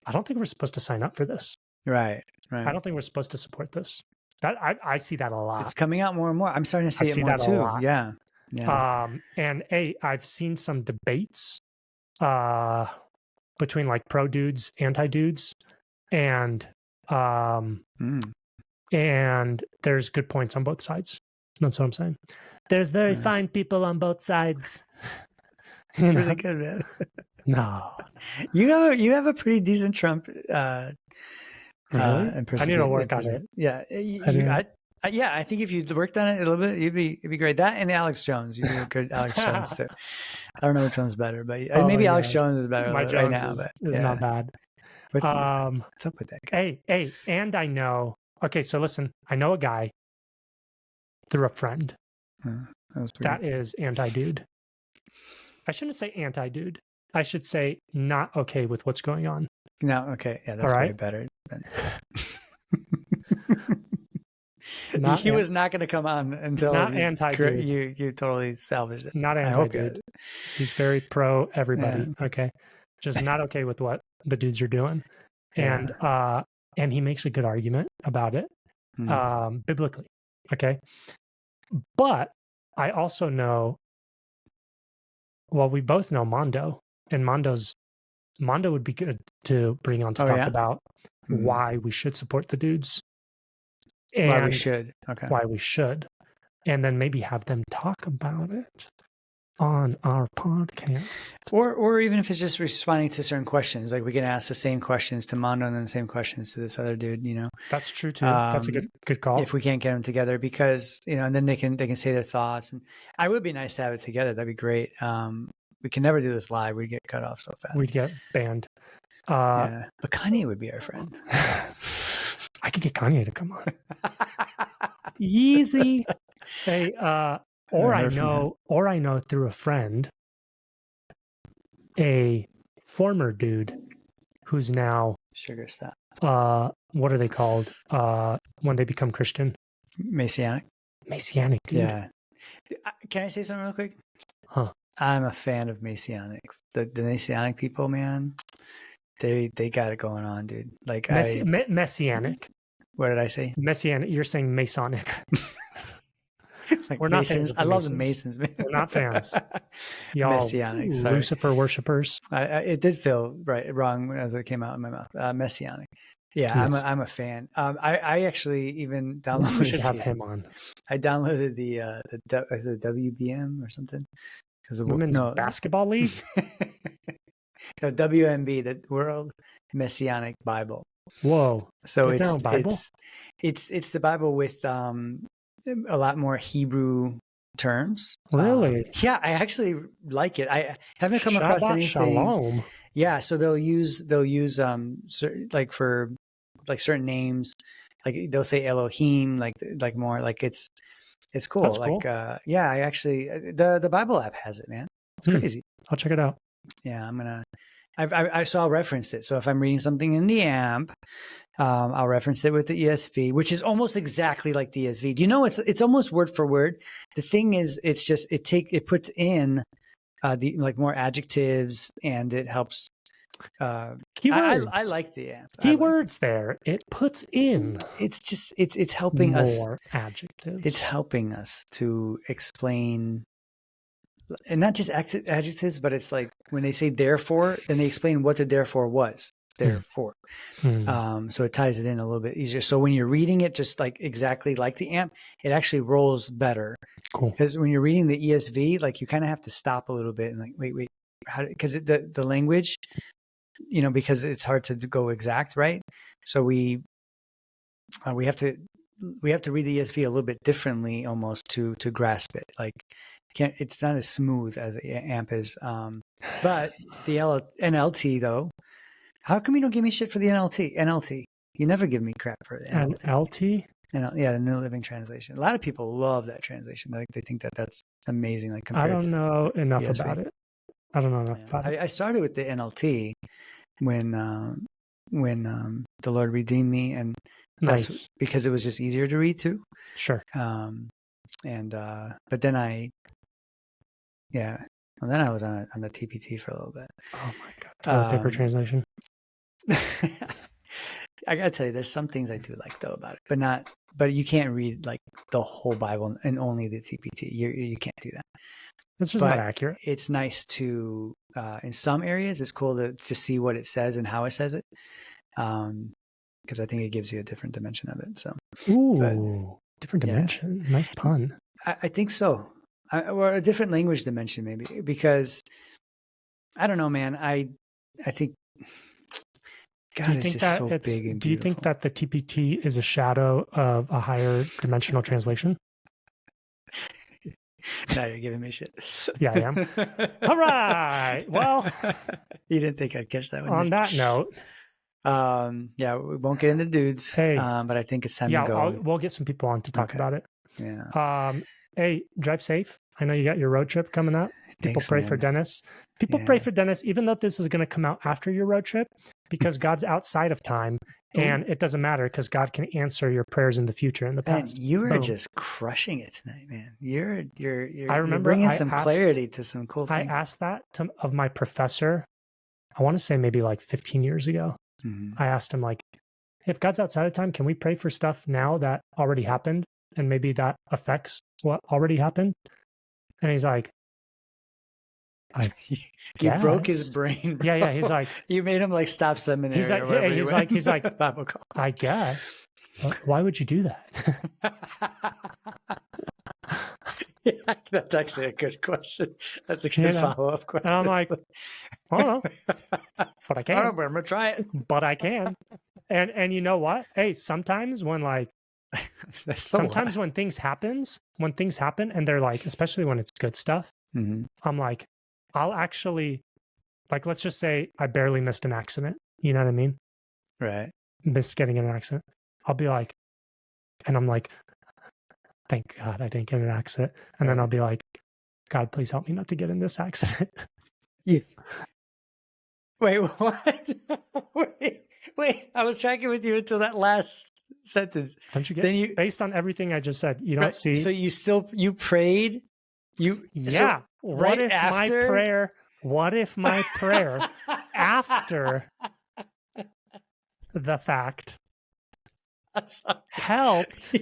I don't think we're supposed to sign up for this.
Right.
I don't think we're supposed to support this. That I see that a lot.
It's coming out more and more. I'm starting to see it more too. Yeah.
And I've seen some debates between like pro dudes, anti dudes, and there's good points on both sides. That's what I'm saying. There's very fine people on both sides.
It's really good, man.
No,
you have a pretty decent Trump.
Really? I need to work on it.
Yeah, I think if you worked on it a little bit, it'd be great. That and Alex Jones, you'd be a good Alex Jones too. I don't know which one's better, but maybe Alex Jones is better right now.
Is not bad.
What's up with that guy?
Hey, and I know. Okay, so listen, I know a guy through a friend that is anti-dude. I shouldn't say anti-dude. I should say not okay with what's going on.
No, okay, yeah, that's way better. He was not going to come on until
not anti-dude.
You totally salvaged it.
Not anti-dude. He's very pro everybody. Yeah. Okay, just not okay with what the dudes are doing, and he makes a good argument about it biblically. Okay, but I also know. Well, we both know Mondo, and Mondo's Mondo would be good to bring on to talk about why we should support the dudes. And
why we should. Okay.
Why we should. And then maybe have them talk about it on our podcast.
Or even if it's just responding to certain questions, like we can ask the same questions to Mondo and then the same questions to this other dude, you know.
That's true too. That's a good call.
If we can't get them together, because, you know, and then they can say their thoughts. And I would be nice to have it together. That'd be great. We can never do this live. We'd get cut off so fast.
We'd get banned.
Yeah. But Kanye would be our friend.
I could get Kanye to come on. Easy. Hey, or I know through a friend, a former dude who's now
sugar stop.
What are they called? When they become Christian?
Messianic.
Messianic. Dude.
Yeah. Can I say something real quick?
Huh.
I'm a fan of Messianics. The Messianic people, man, they got it going on, dude. Like
Messianic.
What did I say?
Messianic. You're saying Masonic.
Like
we're not
Masons.
fans.
I love the Masons, man.
We're not fans. Y'all
Messianic.
Lucifer worshippers.
It did feel wrong as it came out in my mouth. Messianic. Yeah, yes. I'm a fan. I actually even downloaded.
We should have him on.
I downloaded the is it WBM or something?
Women's Basketball League.
No, WMB, the World Messianic Bible.
Whoa!
So it's the Bible with a lot more Hebrew terms.
Really?
Yeah, I actually like it. I haven't come across anything.
Shalom.
Yeah, so they'll use like for like certain names, like they'll say Elohim, like more like it's cool.
That's
like
cool.
yeah, I actually the Bible app has it, man. It's crazy.
I'll check it out.
Yeah, I saw reference it. So if I'm reading something in the app, I'll reference it with the ESV, which is almost exactly like the ESV. Do you know it's almost word for word? The thing is, it's just it puts in the like more adjectives, and it helps.
Keywords.
I like the app.
Keywords there. It puts in.
It's just it's helping us.
More adjectives.
It's helping us to explain. And not just adjectives, but it's like when they say therefore, then they explain what the therefore was. Therefore. So it ties it in a little bit easier. So when you're reading it, just like exactly like the AMP, it actually rolls better.
Cool.
Because when you're reading the ESV, like you kind of have to stop a little bit and like, wait, because the language, you know, because it's hard to go exact, right? So we have to read the ESV a little bit differently almost to grasp it. Like, it's not as smooth as AMP is. But the NLT though, how come you don't give me shit for the NLT? You never give me crap for the
NLT.
Yeah, the New Living Translation. A lot of people love that translation. Like they think that's amazing. Like
I don't know enough about it. I don't know enough about it.
I started with the NLT when the Lord redeemed me, and that's because it was just easier to read too.
Sure.
But then then I was on the TPT for a little bit.
Oh my god! Toilet paper translation.
I gotta tell you, there's some things I do like though about it, but you can't read like the whole Bible and only the TPT. You can't do that.
That's just not accurate.
It's nice to, in some areas, it's cool to just see what it says and how it says it, because I think it gives you a different dimension of it. So,
different dimension. Yeah. Nice pun.
I think so. Or a different language dimension, maybe, because I don't know, man. I think God is just so big and beautiful.
Do you think that the TPT is a shadow of a higher dimensional translation?
Now you're giving me shit.
Yeah, I am. All right. Well,
you didn't think I'd catch that one.
On that note,
yeah, we won't get into dudes. Hey, but I think it's time to go.
We'll get some people on to talk about it.
Yeah.
Hey, drive safe. I know you got your road trip coming up. People pray for Dennis. People pray for Dennis, even though this is going to come out after your road trip, because God's outside of time, and it doesn't matter because God can answer your prayers in the future, in the past.
Man, you are just crushing it tonight, man. You're bringing some clarity to some cool things.
I asked that of my professor. I want to say maybe like 15 years ago. Mm-hmm. I asked him, like, if God's outside of time, can we pray for stuff now that already happened, and maybe that affects what already happened? And he's like,
You broke his brain, bro.
Yeah, he's like,
you made him like stop seminary.
He's like,
or whatever
he's like,
Bible college.
I guess. Why would you do that?
Yeah, that's actually a good question. That's a good follow-up question.
And I'm like, I don't know, but I can.
I don't know, but I'm gonna try it.
But I can. And you know what? Hey, sometimes when like, sometimes when things happen, and they're like, especially when it's good stuff, I'm like, I'll actually, like, let's just say I barely missed an accident. You know what I mean?
Right.
Missed getting in an accident. I'll be like, and I'm like, thank God I didn't get in an accident. And then I'll be like, God, please help me not to get in this accident.
Wait, what? Wait, I was tracking with you until that last sentence.
Don't you get based on everything I just said, you don't see.
So you prayed?
Yeah. What if my prayer after the fact helped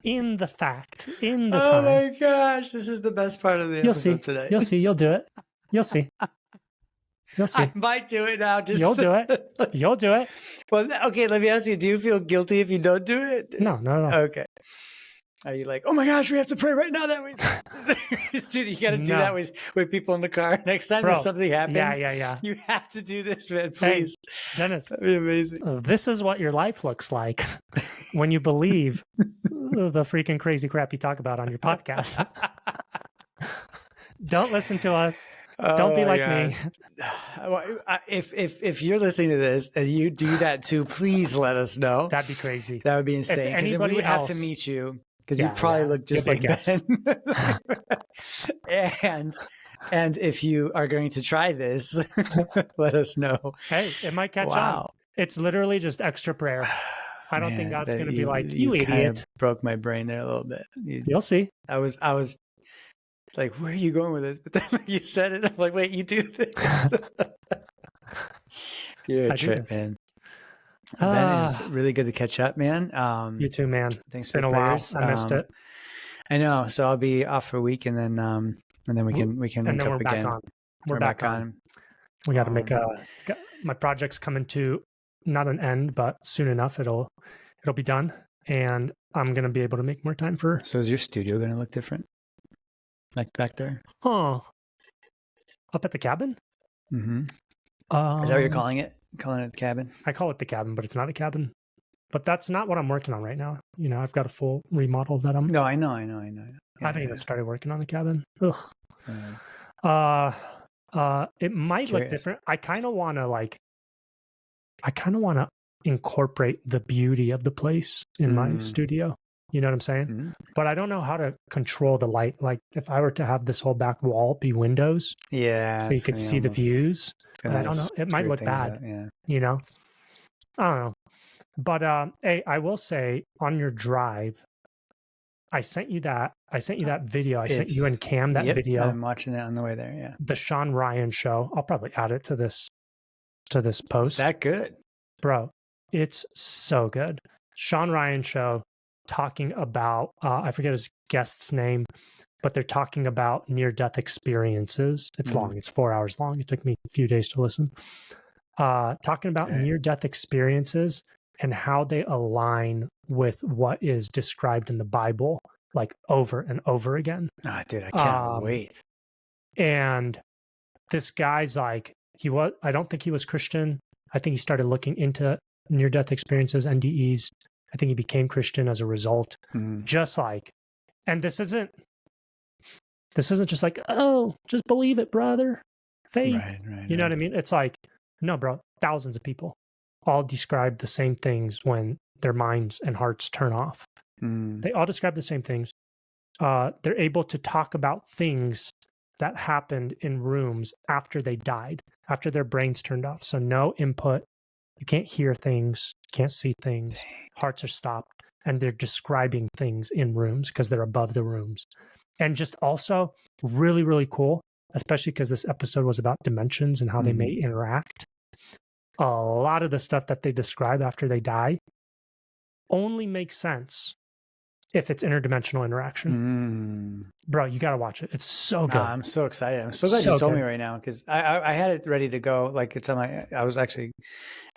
in the fact, in the time.
Oh my gosh, this is the best part of the episode today.
You'll see, you'll do it. You'll see. You'll see.
I might do it now.
You'll do it. You'll do it.
Well, okay, let me ask you, do you feel guilty if you don't do it?
No.
Okay. Are you like, oh my gosh, we have to pray right now that way? Dude, you got to do that with people in the car. Next time something happens,
yeah.
You have to do this, man, please.
Hey, Dennis,
that'd be amazing.
This is what your life looks like when you believe the freaking crazy crap you talk about on your podcast. Don't listen to us. Don't be like me.
If you're listening to this and you do that too, please let us know.
That'd be crazy.
That would be insane. Because we would have to meet you. Because you probably look just like Ben. and if you are going to try this, let us know.
Hey, it might catch on. It's literally just extra prayer. I don't think God's going to be like, you idiot.
Kind of broke my brain there a little bit.
You'll see.
I was like, where are you going with this? But then you said it. I'm like, wait, you do this? You're a trip, man. Ben, is really good to catch up, man.
You too, man.
Thanks
it's been a while. I missed it.
I know. So I'll be off for a week, and then we can link up again.
We're back on. We got to make my project's coming to not an end, but soon enough it'll be done, and I'm gonna be able to make more time for.
So is your studio gonna look different, like back there?
Huh? Up at the cabin?
Mm-hmm. Is that what you're calling it? Calling it the cabin?
I call it the cabin, but it's not a cabin. But that's not what I'm working on right now. You know, I've got a full remodel that I'm.
No, I know.
I haven't even started working on the cabin. Ugh. It might look different. I kind of want to incorporate the beauty of the place in my studio. You know what I'm saying? Mm-hmm. But I don't know how to control the light. Like if I were to have this whole back wall be windows, so you could see the views. I don't know. It might look bad. You know, I don't know. But hey, I will say on your drive, I sent you that video. I sent you and Cam that video.
I'm watching it on the way there. Yeah,
the Sean Ryan show. I'll probably add it to this post.
Is that good,
bro? It's so good. Sean Ryan show. Talking about, I forget his guest's name, but they're talking about near-death experiences. It's long. It's 4 hours long. It took me a few days to listen. Talking about near-death experiences and how they align with what is described in the Bible, like over and over again.
Ah, dude, I can't wait.
And this guy's like, I don't think he was Christian. I think he started looking into near-death experiences, NDEs. I think he became Christian as a result. Just like, and this isn't just like, oh, just believe it, brother. Faith. Right, you know what I mean? It's like, no, bro, thousands of people all describe the same things when their minds and hearts turn off. They all describe the same things. They're able to talk about things that happened in rooms after they died, after their brains turned off. So no input. You can't hear things, can't see things. Hearts are stopped, and they're describing things in rooms because they're above the rooms. And just also really, really cool, especially because this episode was about dimensions and how they may interact. A lot of the stuff that they describe after they die only makes sense if it's interdimensional interaction. Bro, you got to watch it. It's so good.
I'm so excited. I'm so glad you told me right now, because I had it ready to go. Like, it's on my, I was actually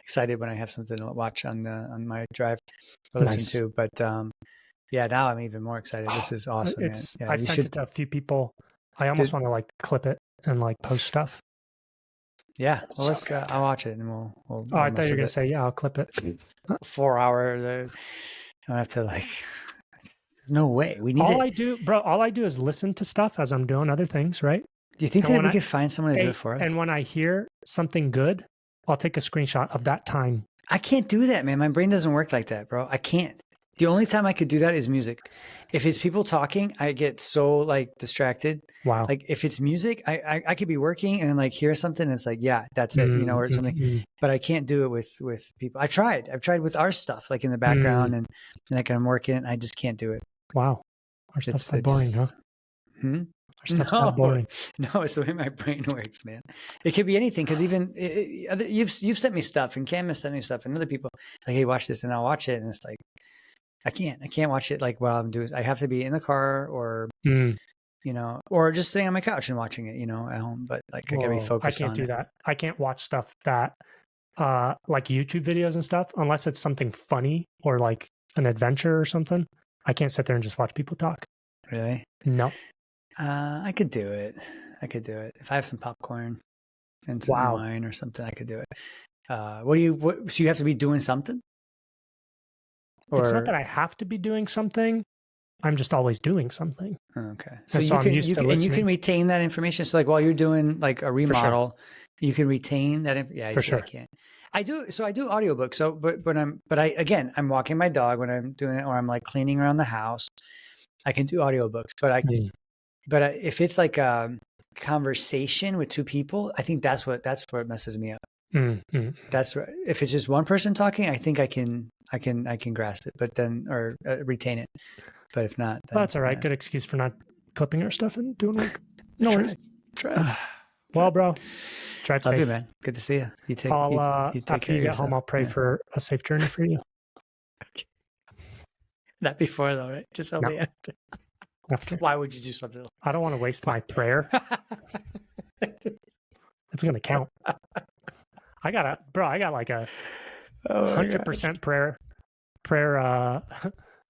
excited when I have something to watch on my drive to listen to. But yeah, now I'm even more excited. This is awesome. Yeah,
I've sent it to a few people. I almost want to like clip it and like post stuff.
Yeah, well, let's. I'll watch it and we'll
oh, I thought you were gonna say, yeah, I'll clip it.
4 hour. I don't have to like. No way. We need.
All I do is listen to stuff as I'm doing other things. Right?
Do you think that we could find someone to do it for us?
And when I hear something good, I'll take a screenshot of that time.
I can't do that, man. My brain doesn't work like that, bro. I can't. The only time I could do that is music. If it's people talking, I get so like distracted.
Wow.
Like if it's music, I could be working and like hear something and it's like, yeah, that's it, you know, or something. But I can't do it with people. I've tried with our stuff, like in the background and like I'm working and I just can't do it.
Wow. Our stuff's not boring, huh? Our stuff's not boring.
No, it's the way my brain works, man. It could be anything, because even you've sent me stuff and Cam has sent me stuff and other people like, hey, watch this, and I'll watch it, and it's like I can't watch it like while I'm doing. I have to be in the car or you know, or just sitting on my couch and watching it, you know, at home. But like I gotta be focused.
I can't do that. I can't watch stuff that like YouTube videos and stuff unless it's something funny or like an adventure or something. I can't sit there and just watch people talk.
Really?
No.
I could do it. If I have some popcorn and some wine or something, I could do it. So you have to be doing something? Or...
It's not that I have to be doing something. I'm just always doing something.
Okay. So you can retain that information. So like while you're doing like a remodel, you can retain that. Yeah, I can't. I do. So I do audiobooks. So, but I'm walking my dog when I'm doing it, or I'm like cleaning around the house. I can do audiobooks, but if it's like a conversation with two people, I think that's what messes me up. That's right. If it's just one person talking, I think I can grasp it, but then or retain it. But if not, then,
that's all right. Good excuse for not clipping our stuff and doing work. No worries.
Try.
Well, bro, drive safe.
Love you, man. Good to see you. You take.
You take after you get home, I'll pray for a safe journey for you.
Okay. Not before though, right? Just only after.
After.
Why would you do something?
I don't want to waste my prayer. It's gonna count. I got like a 100% prayer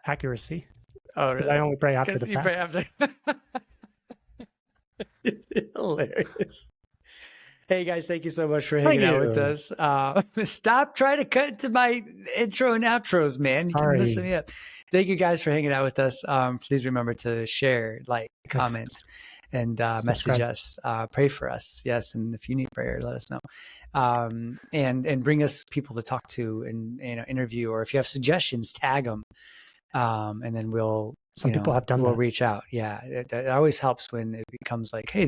accuracy.
Oh, really?
I only pray after the fact.
Pray after. Hilarious. Hey guys, thank you so much for hanging out with us. Stop trying to cut into my intro and outros, man. You can listen me up. Thank you guys for hanging out with us. Please remember to share, like, comment, and message us. Pray for us. Yes, and if you need prayer, let us know. And bring us people to talk to and interview, or if you have suggestions, tag them. And then people have done we'll reach out. Yeah. It always helps when it becomes like, hey,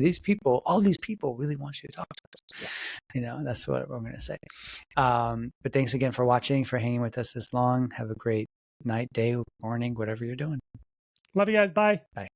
all these people really want you to talk to us. Yeah. That's what I'm going to say. But thanks again for watching, for hanging with us this long. Have a great night, day, morning, whatever you're doing.
Love you guys. Bye.
Bye.